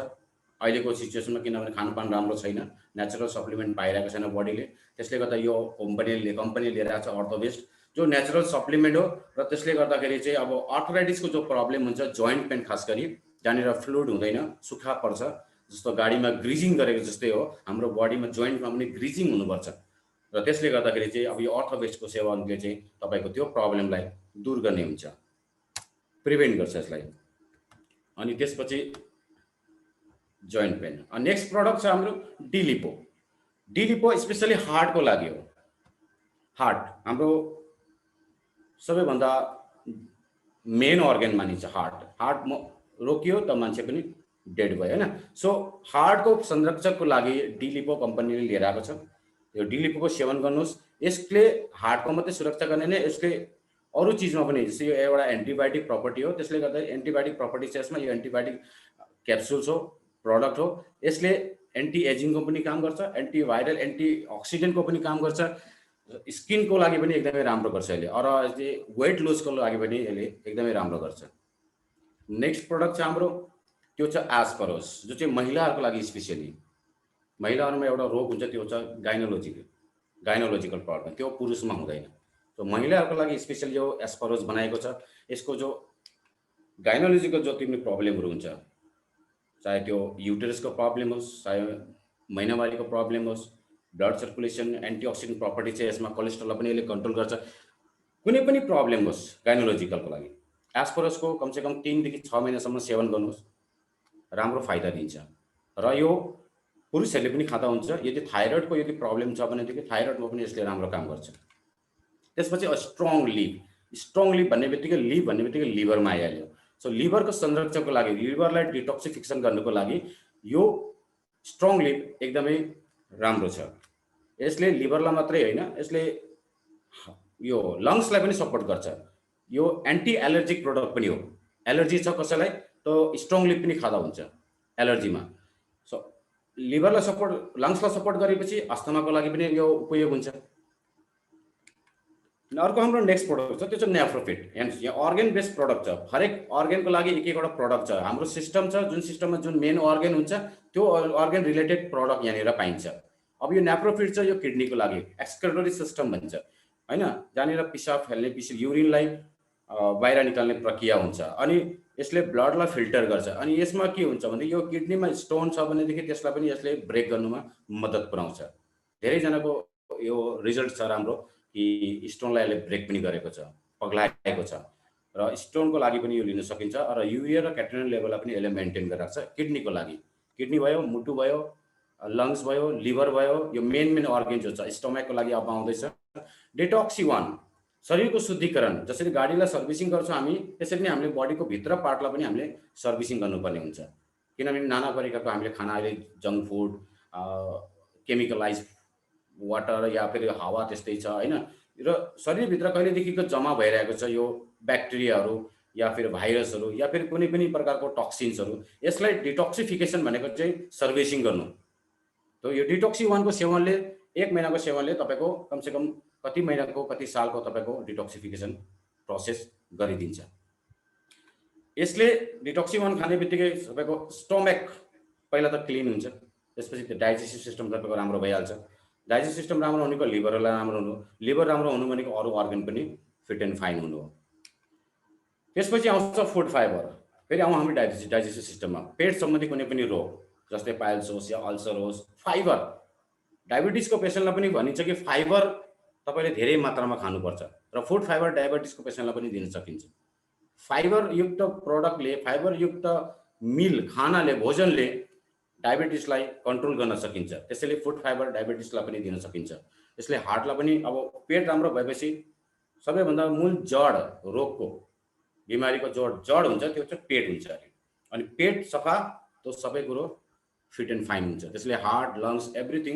अहिलेको सिचुएसनमा, किनभने खानपान राम्रो छैन, नेचुरल सप्लिमेन्ट पाइरहेको छैन बडीले। त्यसले गर्दा यो कम्पनीले लिएर आएको छ अर्थोबेस्ट जो नेचुरल सप्लिमेन्ट हो। र त्यसले गर्दाखेरि चाहिँ अब आर्थराइटिसको जो प्रब्लम हुन्छ जोइन्ट पेन, खास गरी जहाँनिर फ्लुइड हुँदैन, सुक्खा पर्छ, जस्तो गाडीमा ग्रिजिङ गरेको जस्तै हो, हाम्रो बडीमा जोइन्टमा पनि ग्रिजिङ हुनुपर्छ। र त्यसले गर्दाखेरि चाहिँ अब यो अर्थोबेस्टको सेवनले चाहिँ तपाईँको त्यो प्रब्लमलाई दूर गर्ने हुन्छ, प्रिभेन्ट गर्छ यसलाई। अनि त्यसपछि जोइन्ट पेन। नेक्स्ट प्रडक्ट छ हाम्रो डिलिपो। डिलिपो स्पेसली हार्टको लागि हो। हार्ट हाम्रो सबैभन्दा मेन अर्गन मानिन्छ हार्ट। हार्ट रोकियो त मान्छे पनि डेड भयो हैन। सो हार्टको संरक्षकको लागि डिलिपो कम्पनीले लिएर आएको छ। यो डिलिपोको सेवन गर्नुहोस्। यसले हार्टको मात्रै सुरक्षा गर्ने नै, यसले अरू चिजमा पनि, जस्तै यो एउटा एन्टिबायोटिक प्रपर्टी हो, त्यसले गर्दा एन्टिबायोटिक प्रपर्टी छ यसमा। यो एन्टिबायोटिक क्याप्सुल्स हो, प्रडक्ट हो। यसले एन्टी एजिङको पनि काम गर्छ, एन्टिभाइरल एन्टिअक्सिडेन्टको पनि काम गर्छ, स्किनको लागि पनि एकदमै राम्रो गर्छ यसले, र यसले वेट लुजको लागि पनि यसले एकदमै राम्रो गर्छ। नेक्स्ट प्रडक्ट छ हाम्रो, त्यो छ एस्परोस, जो चाहिँ महिलाहरूको लागि स्पेसली। महिलाहरूमा एउटा रोग हुन्छ, त्यो छ गाइनोलोजिकल प्रब्लम, त्यो पुरुषमा हुँदैन। तो महिलाहरूको लागि स्पेसली यो एस्परोस बनाएको छ। यसको जो गाइनोलोजिकल जो तिम्रो प्रब्लमहरू हुन्छ, चाहे त्यो युटेरसको प्रब्लम होस्, चाहे महिनावारीको प्रब्लम होस्, ब्लड सर्कुलेसन, एन्टिअक्सिडेन्ट प्रपर्टी चाहिँ यसमा, कोलेस्ट्रोललाई पनि यसले कन्ट्रोल गर्छ। कुनै पनि प्रब्लम होस् गाइनोलोजिकलको लागि एस्परोसको कमसेकम 3 देखि 6 महिनासम्म सेवन गर्नुहोस्, राम्रो फाइदा दिन्छ। र यो पुरुषहरूले पनि खाँदा हुन्छ। यदि थाइरोइडको यदि प्रब्लम छ भनेदेखि थाइरोइडमा पनि यसले राम्रो काम गर्छ। त्यसपछि स्ट्रङ लिभ भन्ने बित्तिकै लिभरमा आइहाल्यो। सो लिभरको संरक्षणको लागि, लिभरलाई डिटोक्सिफिकेसन गर्नको लागि यो स्ट्रङ लिभ एकदमै राम्रो छ। यसले लिभरलाई मात्रै होइन, यसले यो लङ्सलाई पनि सपोर्ट गर्छ। यो एन्टी एलर्जिक प्रोडक्ट पनि हो। एलर्जी छ कसैलाई त स्ट्रङ लिभ पनि खाँदा हुन्छ एलर्जीमा। सो लिभरलाई सपोर्ट, लङ्सलाई सपोर्ट गरेपछि अस्थमाको लागि पनि यो उपयोग हुन्छ। अर्को हाम्रो नेक्स्ट प्रोडक्ट छ, त्यो चाहिँ नेफ्रोफिट। यहाँ अर्गन बेस्ड प्रोडक्ट छ। हरेक अर्गनको लागि एक एकवटा प्रोडक्ट छ। हाम्रो सिस्टम छ, जुन सिस्टममा जुन मेन अर्गन हुन्छ त्यो अर्गन रिलेटेड प्रोडक्ट यहाँनिर पाइन्छ। अब यो नेफ्रोफिट छ, यो किडनीको लागि एक्सक्रेटरी सिस्टम भन्छ हैन, जहाँनिर पिसाब फाल्ने, युरिनलाई बाहिर निकाल्ने प्रक्रिया हुन्छ। अनि यसले ब्लडलाई फिल्टर गर्छ। अनि यसमा के हुन्छ भने यो किडनीमा स्टोन छ भनेदेखि त्यसलाई पनि यसले ब्रेक गर्नुमा मद्दत पुर्याउँछ। धेरैजनाको यो रिजल्ट छ राम्रो कि स्टोनलाई यसले ब्रेक पनि गरेको छ, पग्लाएको छ। र स्टोनको लागि पनि यो लिन सकिन्छ। र युरिया र क्याटेनिन लेभललाई पनि यसले मेन्टेन गरिरहेको छ किडनीको लागि। किडनी भयो, मुटु भयो, लङ्स भयो, लिभर भयो, यो मेन अर्गन जो छ स्टमकको लागि अब आउँदैछ। डिटोक्सी 1 शरीरको शुद्धिकरण, जसरी गाडीलाई सर्भिसिङ गर्छौँ हामी त्यसरी नै हामीले बडीको भित्र पार्टलाई पनि हामीले सर्भिसिङ गर्नुपर्ने हुन्छ। किनभने नाना प्रकारको हामीले खाना अहिले जङ्क फुड, केमिकलाइज वाटर या फेरि हावा त्यस्तै छ हैन, र शरीरभित्र कहिलेदेखिको जम्मा भइरहेको छ यो ब्याक्टेरियाहरू या फिर भाइरसहरू या फिर कुनै पनि प्रकारको टक्सिन्सहरू। यसलाई डिटोक्सिफिकेसन भनेको चाहिँ सर्भिसिङ गर्नु। तो यो डिटोक्सी 1 को सेवनले 1 महिनाको सेवनले तपाईँको कमसेकम कति महिनाको कति सालको तपाईँको डिटोक्सिफिकेसन प्रोसेस गरिदिन्छ। यसले डिटोक्सी 1 खाने बित्तिकै तपाईँको स्टमक पहिला त क्लिन हुन्छ, त्यसपछि डाइजेस्टिभ सिस्टम तपाईँको राम्रो भइहाल्छ। डाइजेस्टिभ सिस्टम राम्रो हुनेको लिभरलाई राम्रो हुनु, लिभर राम्रो हुनु भनेको अरू अर्गन पनि फिट एन्ड फाइन हुनु हो। त्यसपछि आउँछ फुड फाइबर। फेरि आउँ हामी डाइजेस्टिभ सिस्टममा पेट सम्बन्धी कुनै पनि रोग जस्तै पाइल्स होस् या अल्सर होस्, फाइबर डायबिटिसको पेसेन्टलाई पनि भनिन्छ कि फाइबर तपाईँले धेरै मात्रामा खानुपर्छ र फुड फाइबर डायबिटिसको पेसेन्टलाई पनि दिन सकिन्छ। फाइबर युक्त प्रोडक्टले, फाइबर युक्त मिल खानाले, भोजनले डायबिटिसलाई कन्ट्रोल गर्न सकिन्छ। त्यसैले फुड फाइबर डायबिटिसलाई पनि दिन सकिन्छ। यसले हार्टलाई पनि, अब पेट राम्रो भएपछि सबैभन्दा मूल जड रोगको बिमारीको जड हुन्छ त्यो चाहिँ पेट हुन्छ अरे। अनि पेट सफा तो सबै कुरो फिट एन्ड फाइन हुन्छ। त्यसले हार्ट, लङ्स एभ्रिथिङ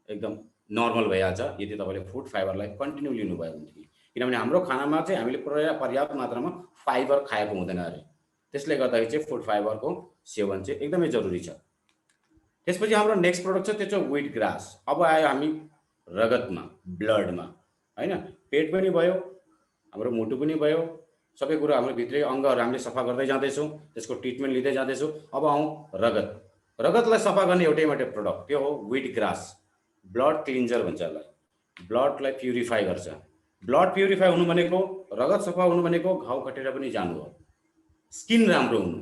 एकदम नर्मल भइहाल्छ यदि तपाईँले फुड फाइबरलाई कन्टिन्यू लिनुभयो भनेदेखि। किनभने हाम्रो खानामा चाहिँ हामीले पर्याप्त मात्रामा फाइबर खाएको हुँदैन अरे। त्यसले गर्दाखेरि चाहिँ फुड फाइबरको सेवन चाहिँ एकदमै जरुरी छ। त्यसपछि हाम्रो नेक्स्ट प्रोडक्ट छ त्यो चाहिँ व्हिट ग्रास। अब आयो हामी रगतमा, ब्लडमा हैन, पेट पनि भयो, हाम्रो मुटु पनि भयो, सबै कुरा हाम्रो भित्री अङ्गहरू हामीले सफा गर्दै जाँदैछौँ, त्यसको ट्रिटमेन्ट लिँदै जाँदैछौँ। अब आउँ रगत। रगतलाई सफा गर्ने एउटै मात्रै प्रोडक्ट त्यो हो व्हिट ग्रास। ब्लड क्लिन्जर भन्छ यसलाई, ब्लडलाई प्युरिफाई गर्छ। ब्लड प्युरिफाई हुनु भनेको, रगत सफा हुनु भनेको घाउ खटेर पनि जानु हो। स्किन राम्रो हुनु,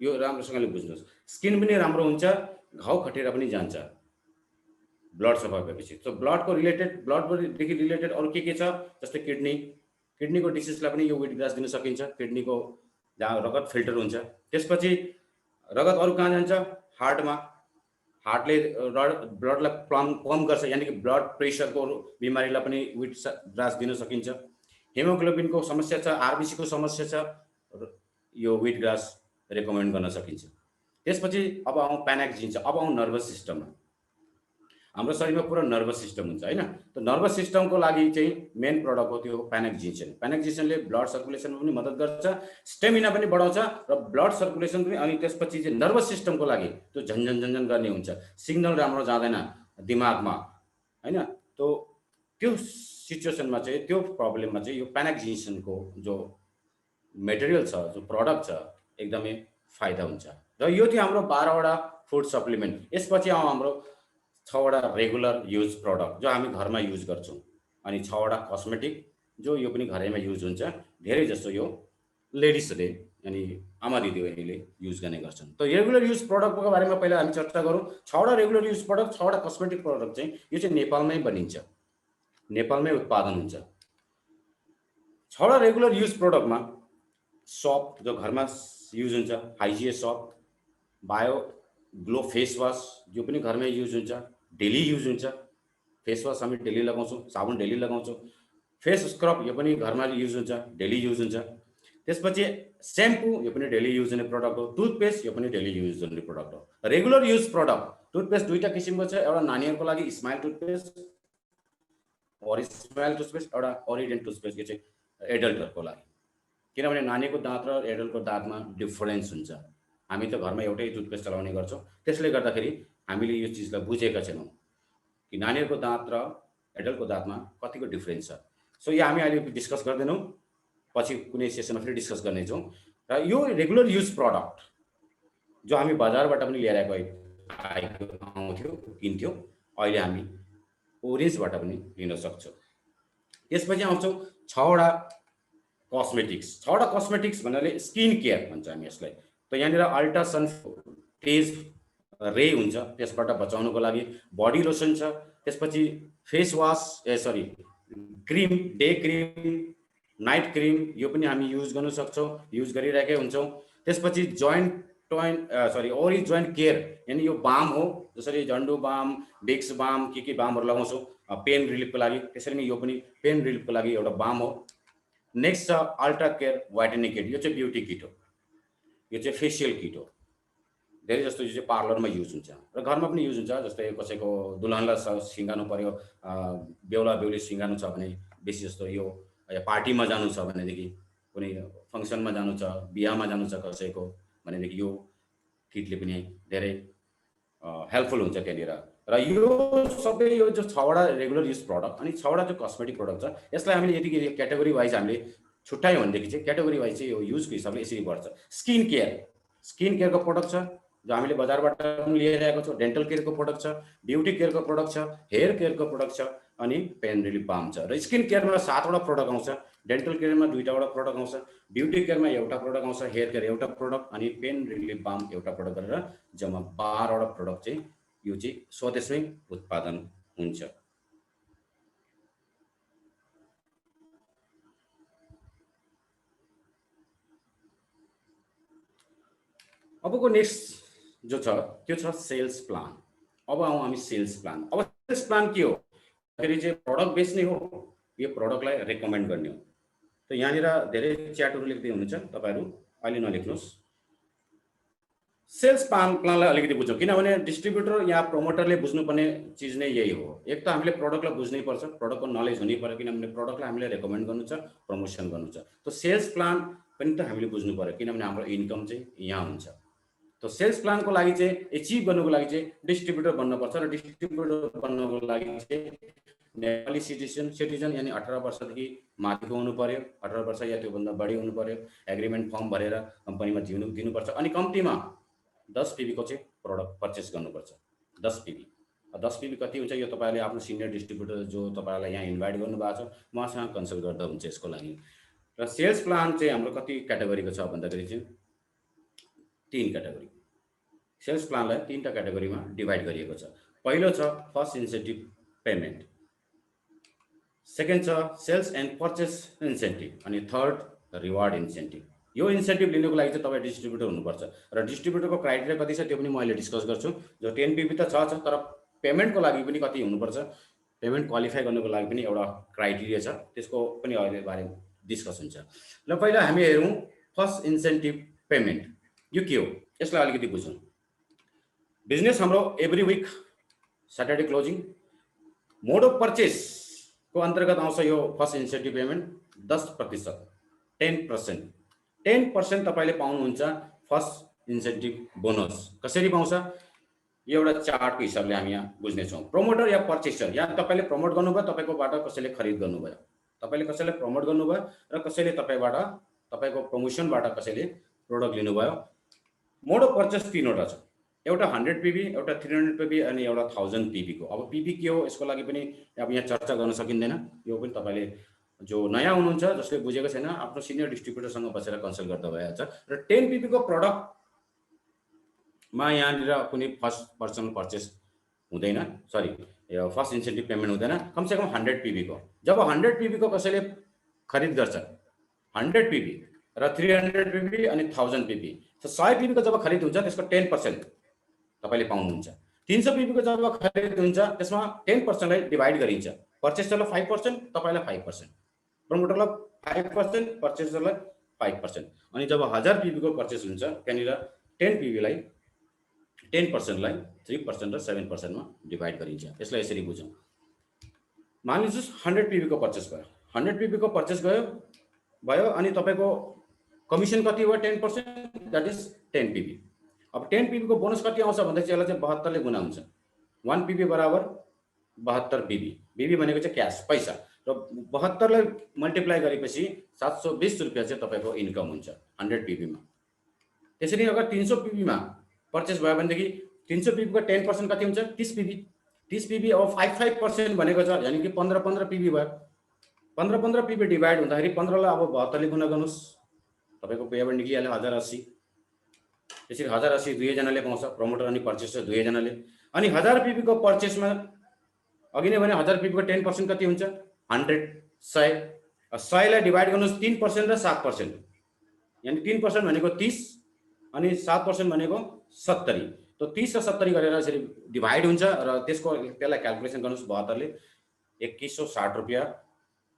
यो राम्रोसँगले बुझ्नुहोस्, स्किन पनि राम्रो हुन्छ, घाउ खटेर पनि जान्छ ब्लड सफा भएपछि। सो ब्लडको रिलेटेड, ब्लडदेखि रिलेटेड अरू के छ जस्तै किडनीको डिसिजलाई पनि यो व्हिट ग्रास दिन सकिन्छ। किडनीको जहाँ रगत फिल्टर हुन्छ, त्यसपछि रगत अरू कहाँ जान्छ, हार्टमा। हार्टले ब्लडलाई पम्प गर्छ, यानि कि ब्लड प्रेसरको बिमारीलाई पनि व्हिट ग्रास दिन सकिन्छ। हेमोग्लोबिनको समस्या छ, आरबिसीको समस्या छ, यो व्हिट ग्रास रेकमेन्ड गर्न सकिन्छ। त्यसपछि अब आउँ प्यानेक्जिन। अब आउँ नर्भस सिस्टममा। हाम्रो शरीरमा पुरा नर्भस सिस्टम हुन्छ हैन, त नर्भस सिस्टमको लागि चाहिँ मेन प्रोडक्ट हो त्यो प्यानेक्जिन। प्यानेक्जिनले ब्लड सर्कुलेसनमा पनि मद्दत गर्छ, स्टेमिना पनि बढाउँछ र ब्लड सर्कुलेसन पनि। अनि त्यसपछि चाहिँ नर्भस सिस्टमको लागि त्यो झन्झन गर्ने हुन्छ, सिग्नल राम्रो जाँदैन दिमागमा हैन। त्यो सिचुएसनमा चाहिँ, त्यो प्रब्लममा चाहिँ यो प्यानेक्जिनको जो मेटेरियल छ, जो प्रोडक्ट छ, एकदमै फाइदा हुन्छ। र यो थियो हाम्रो 12वटा फुड सप्लिमेन्ट। यसपछि आउँ हाम्रो 6वटा रेगुलर युज प्रोडक्ट जो हामी घरमा युज गर्छौँ, अनि 6वटा कस्मेटिक जो यो पनि घरैमा युज हुन्छ। धेरै जस्तो यो लेडिजहरूले अनि आमा दिदीबहिनीले युज गर्ने गर्छन्। त रेगुलर युज प्रोडक्टको बारेमा पहिला हामी चर्चा गरौँ। 6वटा रेगुलर युज प्रोडक्ट, 6वटा कस्मेटिक प्रोडक्ट चाहिँ यो चाहिँ नेपालमै बनिन्छ, नेपालमै उत्पादन हुन्छ। 6वटा रेगुलर युज प्रोडक्टमा सप जो घरमा युज हुन्छ, hygiene soap, bio glow face wash जो पनि घरमै युज हुन्छ, डेली युज हुन्छ। फेस वास हामी डेली लगाउँछौँ, साबुन डेली लगाउँछौँ। फेस स्क्रब यो पनि घरमा युज हुन्छ, डेली युज हुन्छ। त्यसपछि सेम्पू यो पनि डेली युज हुने प्रडक्ट हो। टुथपेस्ट यो पनि डेली युज हुने प्रडक्ट हो। रेगुलर युज प्रडक्ट टुथपेस्ट दुईटा किसिमको छ, एउटा नानीहरूको लागि स्माइल टुथपेस्ट और स्माइल टुथपेस्ट, एउटा ओरिडेन्ट टुथपेस्ट यो चाहिँ एडल्टहरूको लागि। किनभने नानीको दाँत र एडल्टको दाँतमा डिफरेन्स हुन्छ। हामी त घरमा एउटै टुथपेस्ट चलाउने गर्छौँ, त्यसले गर्दाखेरि हामीले यो चिजलाई बुझेका छैनौँ कि नानीहरूको दाँत र एडल्टको दाँतमा कतिको डिफरेन्स छ। सो यो हामी अहिले डिस्कस गर्दैनौँ, पछि कुनै सेसनमा फेरि डिस्कस गर्नेछौँ। र यो रेगुलर युज प्रडक्ट जो हामी बजारबाट पनि लिएर आउँथ्यौँ, किन्थ्यौँ, अहिले हामी ओरेन्जबाट पनि लिन सक्छौँ। त्यसपछि आउँछौँ 6वटा कस्मेटिक्स। 6वटा कस्मेटिक्स भन्नाले स्किन केयर भन्छ हामी यसलाई। त यहाँनिर अल्ट्रासन तेज रे हुन्छ, त्यसबाट बचाउनको लागि बडी लोसन छ। त्यसपछि face wash, cream, day cream, night cream यो पनि हामी युज गर्न सक्छौँ, युज गरिरहेकै हुन्छौँ। त्यसपछि जोइन्ट ओरिज जोइन्ट केयर यानी यो बाम हो, जसरी झन्डु बाम, विक्स बाम, के बामहरू लगाउँछौँ पेन रिलिफको लागि, त्यसरी नै यो पनि पेन रिलिफको लागि एउटा बाम हो। नेक्स्ट छ अल्ट्रा केयर व्हाइटनिङ किट, यो चाहिँ ब्युटी किट हो, यो चाहिँ फेसियल किट हो। धेरै जस्तो यो चाहिँ पार्लरमा युज हुन्छ र घरमा पनि युज हुन्छ। जस्तै कसैको दुल्हनलाई सिँगार्नु पर्यो, बेहुला बेहुली सिँगार्नु छ भने, बेसी जस्तो यो पार्टीमा जानु छ भनेदेखि, कुनै फङ्सनमा जानु छ, बिहामा जानु छ कसैको भनेदेखि यो किटले पनि धेरै हेल्पफुल हुन्छ त्यहाँनिर। र यो सबै यो जो 6वटा रेगुलर युज प्रडक्ट अनि 6वटा जो कस्मेटिक प्रडक्ट छ, यसलाई हामीले यदि क्याटेगोरी वाइज हामीले छुट्यायौँ भनेदेखि चाहिँ क्याटेगोरी वाइज चाहिँ यो युजको हिसाबले यसरी बढ्छ। स्किन केयरको प्रडक्ट छ जो हामीले बजारबाट पनि लिएर आएको छौँ, डेन्टल केयरको प्रडक्ट छ, ब्युटी केयरको प्रडक्ट छ, हेयर केयरको प्रडक्ट छ, अनि पेन रिलिफ बाम छ। र स्किन केयरमा 7वटा प्रडक्ट आउँछ, डेन्टल केयरमा 2वटा प्रडक्ट आउँछ, ब्युटी केयरमा एउटा प्रडक्ट आउँछ, हेयर केयर एउटा प्रडक्ट, अनि पेन रिलिफ बाम एउटा प्रडक्ट गरेर जम्मा 12वटा प्रडक्ट चाहिँ यो चाहिँ स्वदेशमै उत्पादन हुन्छ। अबको नेक्स्ट जो छ त्यो छ सेल्स प्लान। अब आउँ हामी सेल्स प्लान। अब सेल्स प्लान के हो? फेरि चाहिँ प्रडक्ट बेच्ने हो, यो प्रडक्टलाई रेकमेन्ड गर्ने हो। त यहाँनिर धेरै च्याटहरू लेख्दै हुनुहुन्छ, तपाईँहरू अहिले नलेख्नुहोस्। सेल्स प्लानलाई अलिकति बुझौँ, किनभने डिस्ट्रिब्युटर या प्रमोटरले बुझ्नुपर्ने चिज नै यही हो। एक त हामीले प्रडक्टलाई बुझ्नै पर्छ, प्रडक्टको नलेज हुनै पर्यो, किनभने प्रडक्टलाई हामीले रेकमेन्ड गर्नु छ, प्रमोसन गर्नु छ। त सेल्स प्लान पनि त हामीले बुझ्नु पर्यो, किनभने हाम्रो इन्कम चाहिँ यहाँ हुन्छ। तो सेल्स प्लानको लागि चाहिँ एचिभ गर्नुको लागि चाहिँ डिस्ट्रिब्युटर बन्नुपर्छ, र डिस्ट्रिब्युटर बन्नको लागि चाहिँ नेपाली सिटिजन यानी 18 वर्षदेखि माथिको हुनु पर्यो, 18 वर्ष या त्योभन्दा बढी हुनु पर्यो, एग्रिमेन्ट फर्म भरेर कम्पनीमा दिनुपर्छ, अनि कम्तीमा 10 PB को चाहिँ प्रोडक्ट पर्चेस गर्नुपर्छ। 10 PB 10 PB कति हुन्छ यो तपाईँले आफ्नो सिनियर डिस्ट्रिब्युटर जो तपाईँलाई यहाँ इन्भाइट गर्नुभएको छ उहाँसँग कन्सल्ट गर्दा हुन्छ यसको लागि। र सेल्स प्लान चाहिँ हाम्रो कति क्याटेगोरीको छ भन्दाखेरि चाहिँ 3 क्याटेगोरी। सेल्स प्लानलाई 3टा क्याटेगोरीमा डिभाइड गरिएको छ। पहिलो छ फर्स्ट इन्सेन्टिभ पेमेन्ट, सेकेन्ड छ सेल्स एन्ड पर्चेस इन्सेन्टिभ, अनि थर्ड रिवार्ड इन्सेन्टिभ। यो इन्सेन्टिभ लिनुको लागि चाहिँ तपाईँ डिस्ट्रिब्युटर हुनुपर्छ, र डिस्ट्रिब्युटरको क्राइटेरिया कति छ त्यो पनि म अहिले डिस्कस गर्छु। जो 10 PB त छ, तर पेमेन्टको लागि पनि कति हुनुपर्छ, पेमेन्ट क्वालिफाई गर्नुको लागि पनि एउटा क्राइटेरिया छ, त्यसको पनि अहिले बारे डिस्कस हुन्छ। ल पहिला हामी हेरौँ फर्स्ट इन्सेन्टिभ पेमेन्ट यो के हो, यसलाई अलिकति बुझौँ। बिजनेस हाम्रो every week Saturday closing, mode of purchase को अन्तर्गत आउँछ यो फर्स्ट इन्सेन्टिभ पेमेन्ट 10%, 10%, 10% तपाईँले पाउनुहुन्छ फर्स्ट इन्सेन्टिभ बोनस। कसरी पाउँछ यो एउटा चार्टको हिसाबले हामी यहाँ बुझ्नेछौँ। प्रमोटर या पर्चेसर, यहाँ तपाईँले प्रमोट गर्नुभयो, तपाईँकोबाट कसैले खरिद गर्नुभयो, तपाईँले कसैले प्रमोट गर्नुभयो, र कसैले तपाईँबाट तपाईँको प्रमोसनबाट कसैले प्रोडक्ट लिनुभयो। मोड अफ पर्चेस 3वटा छ, एउटा 100 PB, एउटा 300 PB, अनि एउटा 1000 PB को। अब PB के हो यसको लागि पनि अब यहाँ चर्चा गर्न सकिँदैन, यो पनि तपाईँले जो नयाँ हुनुहुन्छ जसले बुझेको छैन आफ्नो सिनियर डिस्ट्रिब्युटरसँग बसेर कन्सल्ट गर्दा भइहाल्छ। र 10 PB को प्रडक्टमा यहाँनिर कुनै फर्स्ट पर्सनल पर्चेस हुँदैन, सरी फर्स्ट इन्सेन्टिभ पेमेन्ट हुँदैन, कमसेकम 100 PB को। जब 100 PB को कसैले खरिद गर्छ, 100 PB र 300 PB अनि 1000 PB, तो 100 PB को जब खरिद हुन्छ त्यसको 10% तपाईले पाउनुहुन्छ। 300 PB को जब खरिद हुन्छ त्यसमा 10% लाई डिभाइड गरिन्छ, पर्चेसरलाई 5%, तपाईलाई 5%, प्रमोटरलाई 5%, पर्चेसरलाई 5%, अनि जब 1000 PB को पर्चेस हुन्छ त्यहाँनिर 10 PB लाई 10% लाई 3% र 7% मा डिभाइड गरिन्छ। यसलाई यसरी बुझौँ। मानिलिनुहोस् 100 PB को पर्चेस भयो, 100 PB को पर्चेस भयो अनि तपाईको कमिसन कति हो 10%, दैट इज 10 PB। अब 10 PB को बोनस कति आउँछ भन्दा चाहिँ यसलाई चाहिँ 72 ले गुणा हुन्छ। 1 PB बराबर 72 PB, BB भनेको चाहिँ क्याश पैसा, र 72 लाई मल्टिप्लाई गरेपछि 720 रुपैयाँ चाहिँ तपाईको इन्कम हुन्छ 100 PB मा। त्यसरी अगर 300 PB मा पर्चेस भयो भनेदेखि 300 PB को 10% कति हुन्छ 30 PB। 30 PB अब 5% भनेको छ, यानी कि 15 PB भयो। 15 PB डिभाइड हुँदाखेरि 15 लाई अब 72 ले गुणा गर्नुस्, तपाईको पेमेन्ट निक्लिहाल्यो 1080। त्यसरी 1080 दुवै जनाले पाउँछ, प्रमोटर अनि पर्चेसर दुवै जनाले। अनि 1000 PB को पर्चेसमा अघि नै भने 1000 PB को 10% कति हुन्छ 100, 100 लाई डिभाइड गर्नुस् 3% र 7%, यानी 3% भनेको 30 अनि 7% भनेको 70। तो 30 र 70 गरेर यसरी डिभाइड हुन्छ र त्यसलाई क्याल्कुलेसन गर्नुस् 72 ले 2160 रुपैयाँ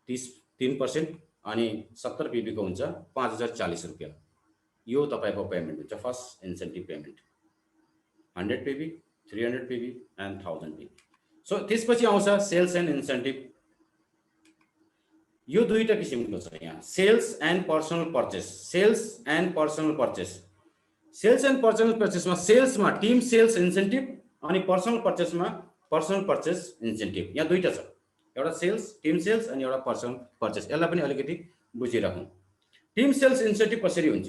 3% अनि 70 पीबी को हुन्छ 5040 रुपैयाँ। यो तपाईको पेमेन्ट हुन्छ first incentive payment 100 PB 300 PB and 1000 PB. So त्यसपछि आउँछ सेल्स एन्ड इन्सेन्टिभ। यो दुईटा किसिमको छ यहाँ, sales and personal purchase. Sales and personal purchase, sales and personal पर्चेसमा सेल्समा टिम सेल्स इन्सेन्टिभ अनि पर्सनल पर्चेसमा पर्सनल पर्चेस इन्सेन्टिभ। यहाँ दुईटा छ, एउटा सेल्स टिम सेल्स अनि एउटा पर्सनल पर्चेस। यसलाई पनि अलिकति बुझिराखौँ। टिम सेल्स इन्सेन्टिभ कसरी हुन्छ?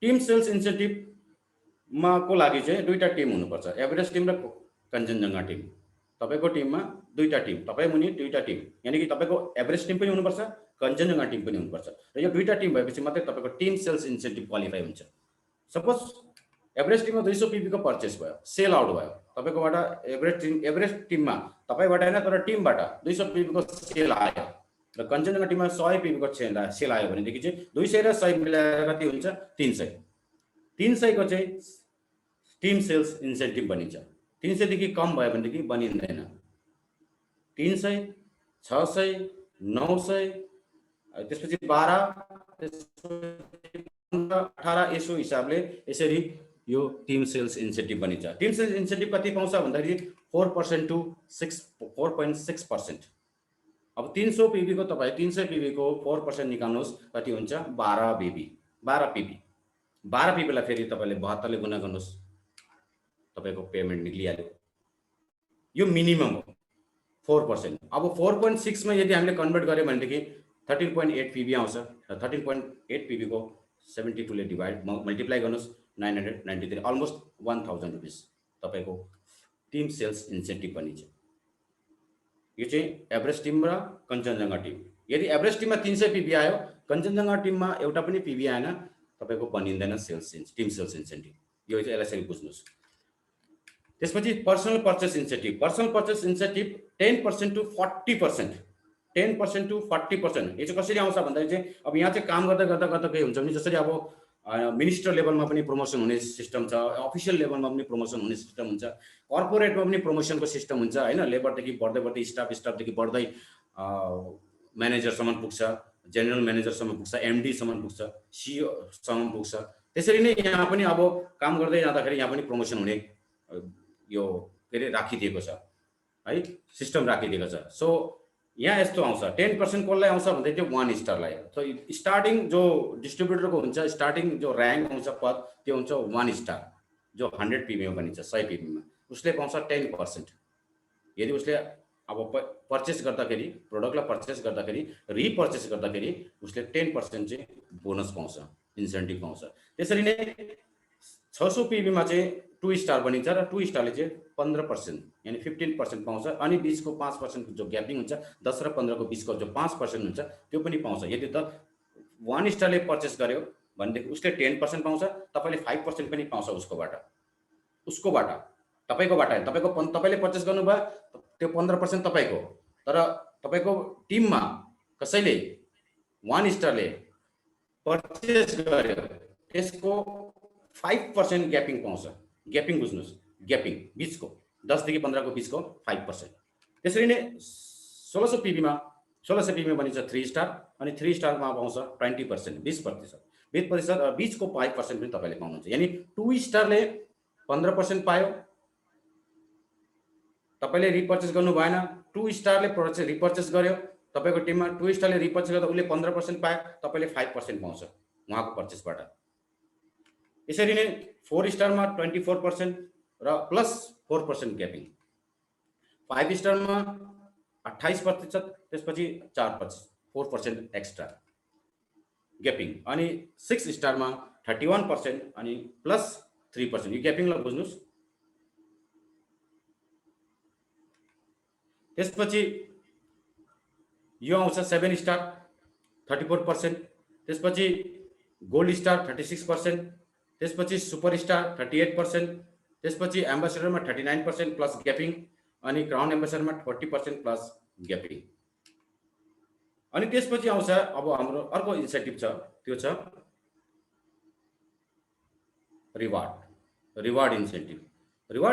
टिम सेल्स इन्सेन्टिभमा को लागि चाहिँ दुईटा टिम हुनुपर्छ, एभरेस्ट टिम र कञ्चनजङ्घा टिम। तपाईको टिममा दुईटा टिम, तपाई मुनि दुईटा टिम, यानी कि तपाईको एभरेस्ट टिम पनि हुनुपर्छ, कञ्चनजङ्घा टिम पनि हुनुपर्छ। र यो दुईटा टिम भएपछि मात्रै तपाईको टिम सेल्स इन्सेन्टिभ क्वालिफाई हुन्छ। सपोज एभरेस्ट टिममा 200 पीबी को पर्चेस भयो, सेल आउट भयो, तपाईकोबाट एभरेस्ट टिममा तपाईबाट हैन तर टिमबाट 200 पीबी को सेल आयो र कञ्चनजङ्घा टिममा 100 पीबी को सेल आयो भनेदेखि चाहिँ 200 र 100 मिलाएर कति हुन्छ? 300। 300 को चाहिँ टिम सेल्स इन्सेन्टिभ बनिन्छ। 300 देखि कम भयो भनेदेखि बनिँदैन। 300, 600, 900, त्यसपछि 12, त्यसपछि 18 यसो हिसाबले यसरी यो टिम सेल्स इन्सेन्टिभ बनिन्छ। टिम सेल्स इन्सेन्टिभ कति पाउँछ भन्दाखेरि 4% टु 4.6%। अब 300 पीबी को तपाई 300 पीबी को 4% निकाल्नुहोस् कति हुन्छ? 12 पीबी। 12 पीबी 12 पीबीलाई फेरि तपाईले 72 ले गुणा गर्नुहोस्, तपाईको पेमेन्ट निक्लिहाल्यो। यो मिनिमम हो 4%। अब 4.6 मा यदि हामीले कन्भर्ट गर्यो भनेदेखि 13.8 पीबी आउँछ र 13.8 पीबी को 72 ले डिवाइड मल्टिप्लाई गर्नुहोस् 993, अलमोस्ट 1000 रुपीस तपाईको टिम सेल्स इन्सेन्टिभ बनिन्छ। यो चाहिँ एभरेस्ट टिम र कञ्चनजङ्घा टिम। यदि एभरेस्ट टिममा 300 पीबी आयो, कञ्चनजङ्घा टिममा एउटा पनि पीबी आएन, तपाईको बनिँदैन टिम सेल्स इन्सेन्टिभ। यो चाहिँ यसलाई चाहिँ बुझ्नुस्। त्यसपछि personal purchase incentive. Personal purchase incentive 10% to 40%। 10% to 40%। यो चाहिँ कसरी आउँछ भन्दाखेरि चाहिँ अब यहाँ चाहिँ काम गर्दा गर्दा गर्दा के हुन्छ भने जसरी अब मिनिस्टर लेभलमा पनि प्रमोसन हुने सिस्टम छ, अफिसियल लेभलमा पनि प्रमोसन हुने सिस्टम हुन्छ, कर्पोरेटमा पनि प्रमोसनको सिस्टम हुन्छ हैन। लेबरदेखि बढ्दै बढ्दै स्टाफदेखि बढ्दै म्यानेजरसम्म पुग्छ, जेनरल म्यानेजरसम्म पुग्छ, एमडी सम्म पुग्छ, सिइओ सम्म पुग्छ। त्यसरी नै यहाँ पनि अब काम गर्दै जाँदाखेरि यहाँ पनि प्रमोसन हुने यो के रे राखिदिएको छ है, सिस्टम राखिदिएको छ। सो यहाँ यस्तो आउँछ 10% कसलाई आउँछ भन्दै त्यो 1 स्टारलाई। तो स्टार्टिङ जो डिस्ट्रिब्युटरको हुन्छ, स्टार्टिङ जो र्याङ्क आउँछ पद त्यो हुन्छ 1 स्टार, जो 100 पीबीमा बनिन्छ, 100 पीबीमा उसले पाउँछ 10%। यदि उसले अब पर्चेस गर्दाखेरि, प्रोडक्टलाई पर्चेस गर्दाखेरि, रिपर्चेस गर्दाखेरि उसले 10% चाहिँ बोनस पाउँछ, इन्सेन्टिभ पाउँछ। त्यसरी नै 600 पीबीमा चाहिँ 2 स्टार बनिन्छ र 2 स्टारले चाहिँ 15% यानी 15% पाउँछ। अनि बीचको 5% जो ग्यापिङ हुन्छ, 10 र 15 को बीचको जो 5% हुन्छ त्यो पनि पाउँछ। यदि त 1 स्टारले पर्चेस गर्यो भनेदेखि उसले 10% पाउँछ, तपाईले 5% पनि पाउँछ उसकोबाट, तपाईकोबाट हैन। तपाईले पर्चेस गर्नुभयो त्यो 15% तपाईको, तर तपाईको टिममा कसैले 1 स्टारले पर्चेस गर्यो त्यसको 5% ग्यापिङ पाउँछ। ग्यापिङ बुझ्नुस्, ग्यापिङ बीचको 10 देखि 15 को बीचको 5%। त्यसरी नै 1600 पीबीमा बनिन्छ 3 स्टार अनि 3 स्टारमा पाउँछ 20%, 20%, 20% र बीचको 5% पनि तपाईले पाउनुहुन्छ। यानी 2 स्टारले 15% पायो, तपाईले रिपर्चेस गर्नु भएन, 2 स्टारले रिपर्चेस गर्यो, तपाईको टिममा 2 स्टारले रिपर्चेस गर्दा उले 15% पायो, तपाईले 5% पाउँछ उहाँको पर्चेसबाट। यसरी नै 4 स्टारमा 24% र प्लस 4% ग्यापिङ, 5 स्टारमा 28%, त्यसपछि 4% एक्स्ट्रा ग्यापिङ, अनि 6 स्टारमा 31% अनि प्लस 3%। यो ग्यापिङलाई बुझ्नुस्। त्यसपछि यो आउँछ 7 स्टार 34%, त्यसपछि गोल्ड स्टार 36%, त्यसपछि सुपर स्टार 38%, त्यसपछि एम्बेसडरमा 39% प्लस ग्यापिङ, अनि क्राउन एम्बेसडरमा 40% प्लस ग्यापिङ। अनि त्यसपछि आउँछ अब हाम्रो अर्को इन्सेन्टिभ छ, त्यो छ रिवार्ड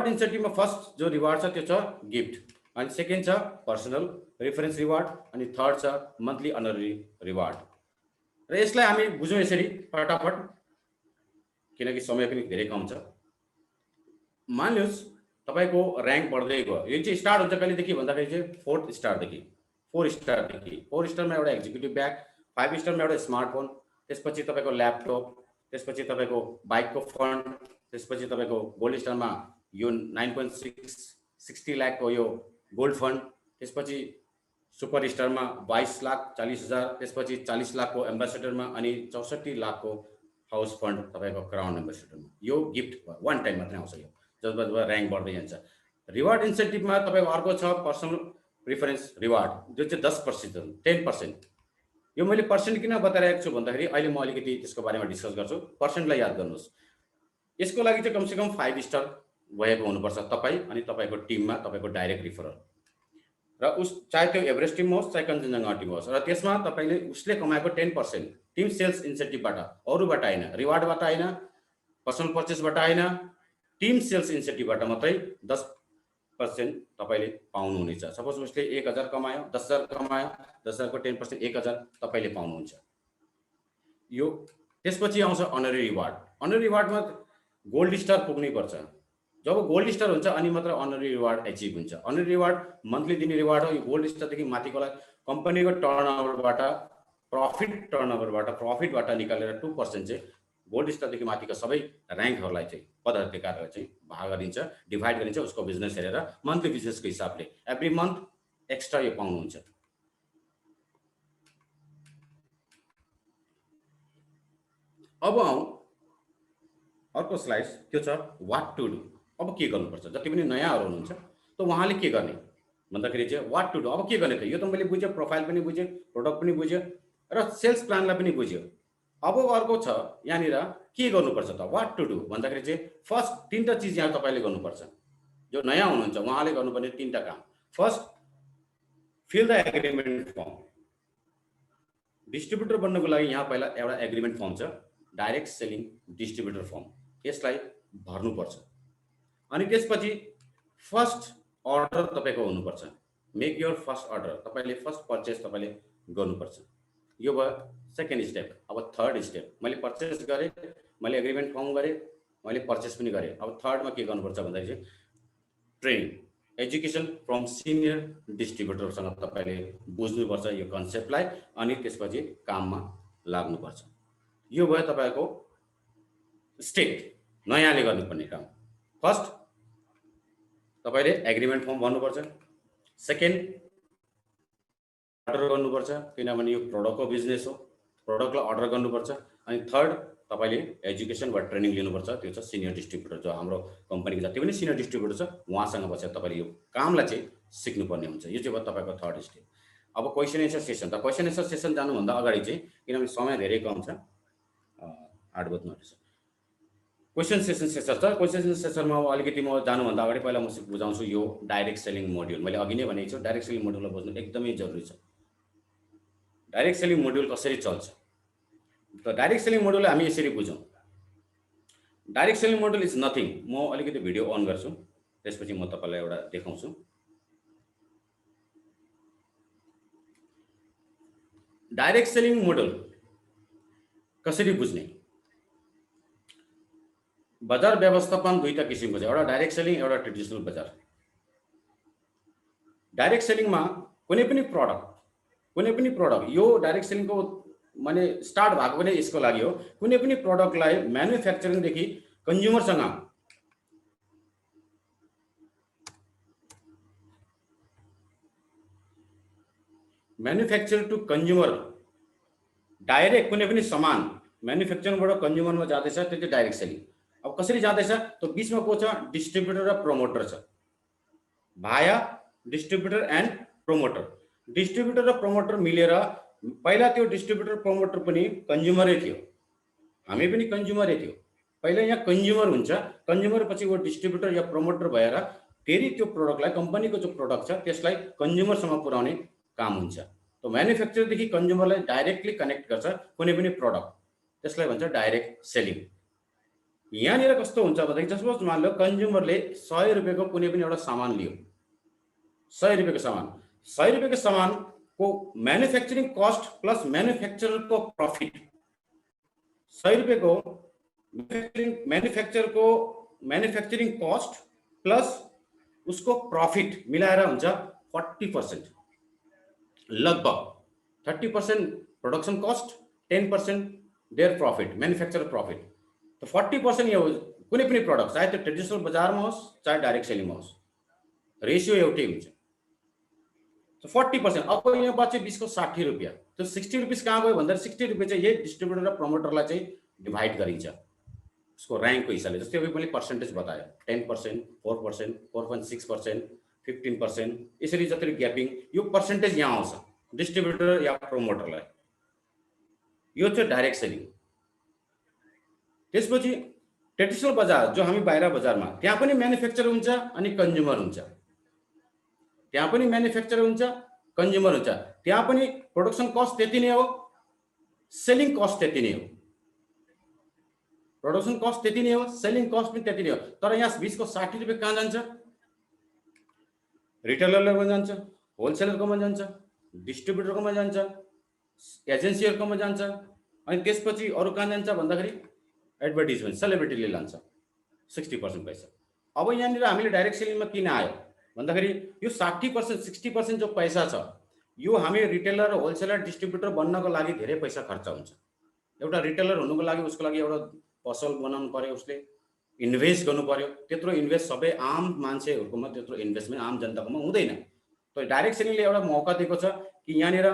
इन्सेन्टिभमा फर्स्ट जो रिवार्ड छ त्यो छ गिफ्ट, अनि सेकेन्ड छ पर्सनल रेफरेन्स रिवार्ड, अनि थर्ड छ मन्थली अनररी रिवार्ड। र यसलाई हामी बुझौँ यसरी फटाफट, किनकि समय पनि धेरै कम छ। मान्नुहोस् तपाईँको ऱ्याङ्क बढ्दै गयो, यो चाहिँ स्टार्ट हुन्छ कहिलेदेखि भन्दाखेरि चाहिँ 4 स्टारदेखि 4 स्टारदेखि 4 स्टारमा एउटा एक्जिक्युटिभ ब्याग, 5 स्टारमा एउटा स्मार्टफोन, त्यसपछि तपाईँको ल्यापटप, त्यसपछि तपाईँको बाइकको फन्ड, त्यसपछि तपाईँको गोल्ड स्टारमा यो 9.60 लाखको यो गोल्ड फन्ड, त्यसपछि सुपर स्टारमा 22,40,000, त्यसपछि 40 लाखको एम्बेसडरमा, अनि 64 लाखको हाउस फन्ड तपाईँको क्राउन एम्बेसडरमा। यो गिफ्ट वान टाइम मात्रै आउँछ, यो जब ऱ्याङ्क बढ्दै जान्छ। रिवार्ड इन्सेन्टिभमा तपाईँको अर्को छ पर्सनल प्रिफरेन्स रिवार्ड, जो चाहिँ 10%, 10%। यो मैले पर्सेन्ट किन बताइरहेको छु भन्दाखेरि अहिले म अलिकति त्यसको बारेमा डिस्कस गर्छु। पर्सेन्टलाई याद गर्नुहोस्। यसको लागि चाहिँ कमसेकम 5 स्टार भएको हुनुपर्छ तपाईँ अनि तपाईँको टिममा, तपाईँको डाइरेक्ट रिफरल, र उस चाहे त्यो एभरेस्ट टिम होस् चाहे कञ्चनजङ्घा टिम होस्, र त्यसमा तपाईँले उसले कमाएको 10% टिम सेल्स इन्सेन्टिभबाट, अरूबाट होइन, रिवार्डबाट होइन, पर्सनल पर्चेसबाट होइन, टिम सेल्स इन्सेन्टिभबाट मात्रै 10% तपाईँले पाउनुहुनेछ। सपोज उसले 1,000 कमायो, 10,000 कमायो, 10,000 को 10% 1,000 तपाईँले पाउनुहुन्छ। यो त्यसपछि आउँछ अनरी रिवार्ड। अनरी रिवार्डमा गोल्ड स्टार पुग्नै पर्छ। जब गोल्ड स्टार हुन्छ अनि मात्र अनरी रिवार्ड एचिभ हुन्छ। अनरी रिवार्ड मन्थली दिने रिवार्ड हो। यो गोल्ड स्टारदेखि माथिकोलाई कम्पनीको टर्नओभरबाट, प्रफिटबाट निकालेर 2% चाहिँ गोल्ड स्टारदेखि माथिका सबै ऱ्याङ्कहरूलाई चाहिँ, पदाधिकारीहरूलाई चाहिँ भाग गरिन्छ, डिभाइड गरिन्छ उसको बिजनेस हेरेर, मन्थली बिजनेसको हिसाबले एभ्री मन्थ एक्स्ट्रा यो पाउनुहुन्छ। अब आउँ अर्को स्लाइड, त्यो छ वाट टु डु। अब के गर्नुपर्छ? जति पनि नयाँहरू हुनुहुन्छ त उहाँले के गर्ने भन्दाखेरि चाहिँ वाट टु डु। अब के गर्ने त? यो त मैले बुझेँ, प्रोफाइल पनि बुझेँ, प्रोडक्ट पनि बुझ्यो र सेल्स प्लानलाई पनि बुझ्यो। अब अर्को छ यहाँनिर के गर्नुपर्छ त? वाट टु डु भन्दाखेरि चाहिँ फर्स्ट 3टा चिज यहाँ तपाईँले गर्नुपर्छ। जो नयाँ हुनुहुन्छ उहाँले गर्नुपर्ने 3टा काम। First, fill the agreement form. Distributor बन्नको लागि यहाँ पहिला एउटा एग्रिमेन्ट फर्म छ, डाइरेक्ट सेलिङ डिस्ट्रिब्युटर फर्म। यसलाई भर्नुपर्छ। अनि त्यसपछि फर्स्ट अर्डर तपाईँको हुनुपर्छ। Make your first order. तपाईँले फर्स्ट पर्चेस तपाईँले गर्नुपर्छ। यो भयो सेकेन्ड स्टेप। अब थर्ड स्टेप, मैले पर्चेस गरेँ, मैले एग्रिमेन्ट फर्म गरेँ, मैले पर्चेस पनि गरेँ। अब थर्डमा के गर्नुपर्छ भन्दाखेरि चाहिँ ट्रेनिङ, एजुकेसन फ्रम सिनियर डिस्ट्रिब्युटरसँग तपाईँले बुझ्नुपर्छ यो कन्सेप्टलाई, अनि त्यसपछि काममा लाग्नुपर्छ। यो भयो तपाईँको स्टेप, नयाँले गर्नुपर्ने काम। फर्स्ट तपाईँले एग्रिमेन्ट फर्म भर्नुपर्छ। सेकेन्ड, अर्डर गर्नुपर्छ, किनभने यो प्रोडक्टको बिजनेस हो, प्रोडक्टलाई अर्डर गर्नुपर्छ। अनि थर्ड, तपाईँले एजुकेसन वा ट्रेनिङ लिनुपर्छ। त्यो छ सिनियर डिस्ट्रिब्युटर, जो हाम्रो कम्पनीको जति पनि सिनियर डिस्ट्रिब्युटर छ उहाँसँग बसेर तपाईँले यो कामलाई चाहिँ सिक्नुपर्ने हुन्छ। यो चाहिँ भयो तपाईँको थर्ड स्टेप। अब क्वेसन एन्सर सेसन। त क्वेसन एन्सर सेसन जानुभन्दा अगाडि चाहिँ, किनभने समय धेरै कम छ, 8 बज्नु छ, क्वेसन सेसन छ। क्वेसन सेसनमा अलिकति म जानुभन्दा अगाडि पहिला म बुझाउँछु यो डाइरेक्ट सेलिङ मोड्युल। मैले अघि नै भनेको छु, डाइरेक्ट सेलिङ मोड्युललाई बुझ्नु एकदमै जरुरी छ। डाइरेक्ट सेलिङ मोड्युल कसरी चल्छ त? डाइरेक्ट सेलिङ मोड्युल हामी यसरी बुझौँ। Direct selling module is nothing. म अलिकति भिडियो अन गर्छु, त्यसपछि म तपाईँलाई एउटा देखाउँछु। डाइरेक्ट सेलिङ मोड्युल कसरी बुझ्ने? बजार व्यवस्थापन 2टा किसिमको छ, एउटा डाइरेक्ट सेलिङ, एउटा ट्रेडिसनल बजार। डाइरेक्ट सेलिङमा कुनै पनि प्रडक्ट, यो डाइरेक्ट सेलिङको माने स्टार्ट भएको पनि यसको लागि हो। कुनै पनि प्रडक्टलाई म्यानुफ्याक्चरिङदेखि कन्ज्युमरसँग म्यानुफ्याक्चर टु कन्ज्युमर, डाइरेक्ट कुनै पनि सामान म्यानुफ्याक्चरिङबाट कन्ज्युमरमा जाँदैछ, त्यो चाहिँ डाइरेक्ट सेलिङ। अब कसरी जाँदैछ त? बिचमा को छ? डिस्ट्रिब्युटर र प्रमोटर छ, via distributor and promoter. Distributor र प्रमोटर मिलेर, पहिला त्यो डिस्ट्रिब्युटर प्रमोटर पनि कन्ज्युमरै थियो, हामी पनि कन्ज्युमरै थियो। पहिला यहाँ कन्ज्युमर हुन्छ, कन्ज्युमर पछि वो डिस्ट्रिब्युटर या प्रमोटर भएर फेरि त्यो प्रोडक्टलाई, कम्पनीको जो प्रोडक्ट छ त्यसलाई कन्ज्युमरसम्म पुर्याउने काम हुन्छ। त म्यानुफ्याक्चरदेखि कन्ज्युमरलाई डाइरेक्टली कनेक्ट गर्छ कुनै पनि प्रोडक्ट, त्यसलाई भन्छ डाइरेक्ट सेलिङ। यहाँनिर कस्तो हुन्छ भन्दाखेरि सपोज मान लो कन्ज्युमरले 100 रुपियाँको कुनै पनि एउटा सामान लियो, 100 रुपियाँको सामान, 100 रुपियाँको सामानको म्यानुफ्याक्चरिङ कस्ट प्लस म्यानुफ्याक्चररको प्रफिट, 100 रुपियाँको म्यानुफ्याक्चरको म्यानुफ्याक्चरिङ कस्ट प्लस उसको प्रफिट मिलाएर हुन्छ 40%, लगभग 30% production cost, 10% their profit, manufacture profit. तो 40% यो कुनै पनि प्रोडक्ट, चाहे त्यो ट्रेडिसनल बजारमा होस् चाहे डाइरेक्ट सेलिङमा होस्, रेसियो एउटै हुन्छ। तो 40%, अब यहाँ बच्यो 20 को 60 रुपियाँ, त्यो 60 रुपिस कहाँ गयो भन्दा 60 रुपियाँ चाहिँ यही डिस्ट्रिब्युटर र प्रमोटरलाई चाहिँ डिभाइड गरिन्छ उसको र्याङ्कको हिसाबले। जस्तै अघि मैले पर्सेन्टेज बताएँ, 10%, 4%, 4.6%, 15%, यसरी जसरी ग्यापिङ, यो पर्सेन्टेज यहाँ आउँछ डिस्ट्रिब्युटर या प्रमोटरलाई। यो चाहिँ डाइरेक्ट सेलिङ। त्यसपछि ट्रेडिसनल बजार जो हामी बाहिर बजारमा, त्यहाँ पनि म्यानुफ्याक्चर हुन्छ अनि कन्ज्युमर हुन्छ, त्यहाँ पनि म्यानुफ्याक्चर हुन्छ कन्ज्युमर हुन्छ, त्यहाँ पनि प्रोडक्सन कस्ट त्यति नै हो, सेलिङ कस्ट त्यति नै हो, प्रोडक्सन कस्ट त्यति नै हो, सेलिङ कस्ट पनि त्यति नै हो। तर यहाँ 20 को 60 रुपियाँ कहाँ जान्छ? रिटेलरकोमा जान्छ, होलसेलरकोमा जान्छ, डिस्ट्रिब्युटरकोमा जान्छ, एजेन्सीहरुकोमा जान्छ, अनि त्यसपछि अरु कहाँ जान्छ भन्दाखेरि एडभर्टाइजमेन्ट, सेलिब्रिटीले लान्छ 60% पैसा। अब यहाँनिर हामीले डाइरेक्ट सेलिङमा किन आयो भन्दाखेरि यो 60% 60% जो पैसा छ यो हामी रिटेलर र होलसेलर डिस्ट्रिब्युटर बन्नको लागि धेरै पैसा खर्च हुन्छ। एउटा रिटेलर हुनुको लागि उसको लागि एउटा पसल बनाउनु पर्यो, उसले इन्भेस्ट गर्नु पर्यो, त्यत्रो इन्भेस्ट सबै आम मान्छेहरुकोमा त्यत्रो इन्भेस्टमेन्ट आम जनताकोमा हुँदैन। त डाइरेक्ट सेलिङले एउटा मौका दिएको छ कि यहाँनिर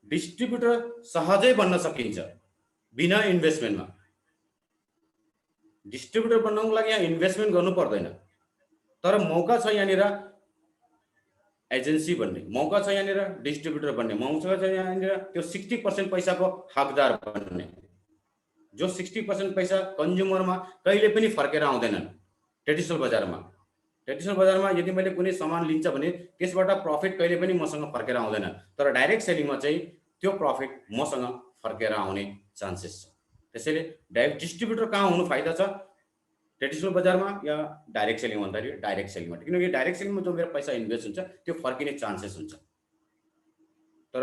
डिस्ट्रिब्युटर सहजै बन्न सकिन्छ बिना इन्भेस्टमेन्टमा। डिस्ट्रिब्युटर बन्नको लागि यहाँ इन्भेस्टमेन्ट गर्नु पर्दैन, तर मौका छ यहाँनिर एजेन्सी बन्ने, मौका छ यहाँनिर डिस्ट्रिब्युटर बन्ने, मौका छ यहाँनिर त्यो 60% पैसाको हकदार बन्ने, जो 60% पैसा कन्ज्युमरमा कहिले पनि फर्केर आउँदैनन्। ट्रेडिसनल बजारमा, ट्रेडिसनल बजारमा यदि मैले कुनै सामान लिन्छ भने त्यसबाट प्रफिट कहिले पनि मसँग फर्केर आउँदैन, तर डाइरेक्ट सेलिङमा चाहिँ त्यो प्रफिट मसँग फर्केर आउने चान्सेस छ। त्यसैले डाइरेक्ट डिस्ट्रिब्युटर कहाँ हुनु फाइदा छ, ट्रेडिसनल बजारमा या डाइरेक्ट सेलिङ भन्दाखेरि डाइरेक्ट सेलिङमा, किनकि डाइरेक्ट सेलिङमा जो मेरो पैसा इन्भेस्ट हुन्छ त्यो फर्किने चान्सेस हुन्छ। तर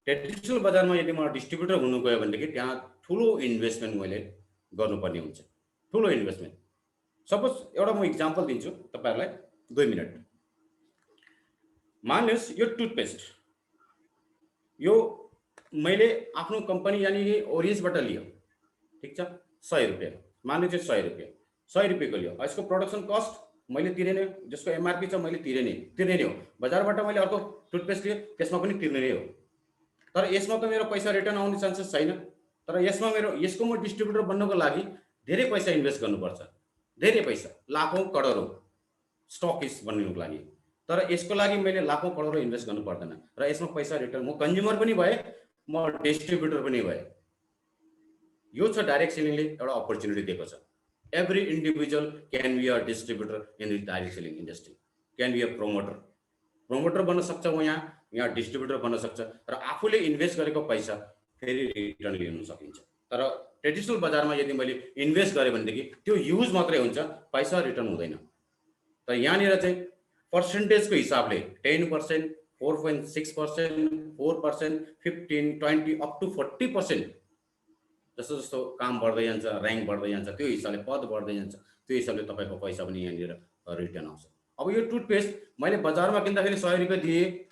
ट्रेडिसनल बजारमा यदि म डिस्ट्रिब्युटर हुनु गयो भनेदेखि त्यहाँ ठुलो इन्भेस्टमेन्ट मैले गर्नुपर्ने हुन्छ, ठुलो इन्भेस्टमेन्ट। सपोज एउटा म इक्जाम्पल दिन्छु तपाईहरुलाई 2 मिनेट। मान्नुहोस् यो टुथपेस्ट, यो मैले आफ्नो कम्पनी यानी ओरियन्सबाट लियो, ठीक छ, 100 रुपियाँ मान्नु चाहिँ 100 रुपियाँ, 100 रुपियाँको लियो। यसको प्रोडक्सन कस्ट मैले तिर्ने, जसको एमआरपी छ मैले तिर्ने हो। बजारबाट मैले अर्को टुथपेस्ट लियो त्यसमा पनि तिर्ने नै हो, तर यसमा त मेरो पैसा रिटर्न आउने चान्सेस छैन। तर यसमा मेरो यसको म डिस्ट्रिब्युटर बन्नको लागि धेरै पैसा इन्भेस्ट गर्नुपर्छ, धेरै पैसा, लाखौं करोडौं स्टकिस्ट बन्नको लागि। तर यसको लागि मैले लाखौं करोडौं इन्भेस्ट गर्नु पर्दैन र यसमा पैसा रिटर्न, म कन्ज्युमर पनि भए, म डिस्ट्रिब्युटर पनि भए। यो छ डाइरेक्ट सेलिङले एउटा अपर्च्युनिटी दिएको छ। Every individual can be a distributor in the direct selling industry, can be a promoter बन्न सक्छ, म यहाँ डिस्ट्रिब्युटर बन्न सक्छ र आफूले इन्भेस्ट गरेको पैसा फेरि रिटर्न लिन सकिन्छ। तर ट्रेडिसनल बजारमा यदि मैले इन्भेस्ट गरेँ भनेदेखि त्यो युज मात्रै हुन्छ, पैसा रिटर्न हुँदैन। तर यहाँनिर चाहिँ पर्सेन्टेजको हिसाबले 10%, 4.6%, 4%, 15, 20 अप टु 40% जस्तो जस्तो काम बढ्दै जान्छ, र्याङ्क बढ्दै जान्छ, त्यो हिसाबले पद बढ्दै जान्छ, त्यो हिसाबले तपाईको पैसा पनि यहाँनिर रिटर्न आउँछ। अब यो टुथपेस्ट मैले बजारमा किन्दाखेरि 100 रुपियाँ दिए,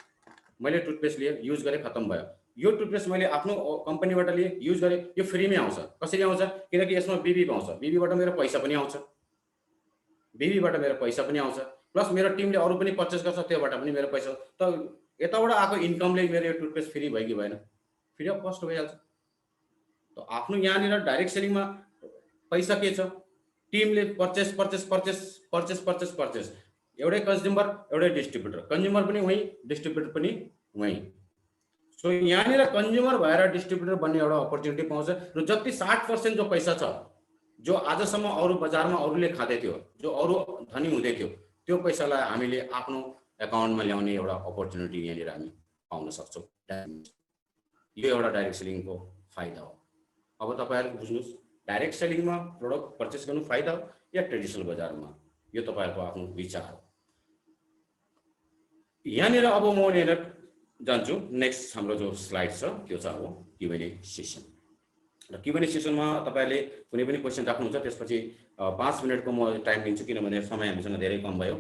मैले टुथपेस्ट लिए, युज गरेँ, खत्म भयो। यो टुथपेस्ट मैले आफ्नो कम्पनीबाट लिए, युज गरेँ, यो फ्रीमै आउँछ। कसरी आउँछ? किनकि यसमा बीबी पाउँछ, बीबीबाट मेरो पैसा पनि आउँछ, बीबीबाट मेरो पैसा पनि आउँछ, प्लस मेरो टिमले अरु पनि पर्चेस गर्छ, त्योबाट पनि मेरो पैसा। त यताबाट आएको इन्कमले मेरो यो टुथपेस्ट फ्री भयो कि भएन? फ्री अफ कस्ट भइहाल्छ। त आफ्नो यहाँनिर डाइरेक्ट सेलिङमा पैसा के छ? टिमले पर्चेस, एउटै कन्ज्युमर एउटै डिस्ट्रिब्युटर, कन्ज्युमर पनि वही, डिस्ट्रिब्युटर पनि वही। सो यहाँनिर कन्ज्युमर भएर डिस्ट्रिब्युटर बन्ने एउटा अपर्च्युनिटी पाउँछ र जति 60% जो पैसा छ, जो आजसम्म अरु बजारमा अरूले खाँदै थियो, जो अरु धनी हुँदै थियो, त्यो पैसालाई हामीले आफ्नो एकाउन्टमा ल्याउने एउटा अपर्च्युनिटी यहाँनिर हामी पाउन सक्छौँ। यो एउटा डाइरेक्ट सेलिङको फाइदा हो। अब तपाईहरु बुझ्नुस् डाइरेक्ट सेलिङमा प्रोडक्ट पर्चेस गर्नु फाइदा हो या ट्रेडिसनल बजारमा, यो तपाईँहरूको आफ्नो विचार हो। यहाँनिर अब म यहाँनिर जान्छु नेक्स्ट हाम्रो जो स्लाइड छ त्यो छ अब Q&A सेसन। र Q&A सेसनमा तपाईँले कुनै पनि क्वेसन राख्नुहुन्छ त्यसपछि 5 मिनटको म टाइम लिन्छु किनभने समय हामीसँग धेरै कम भयो।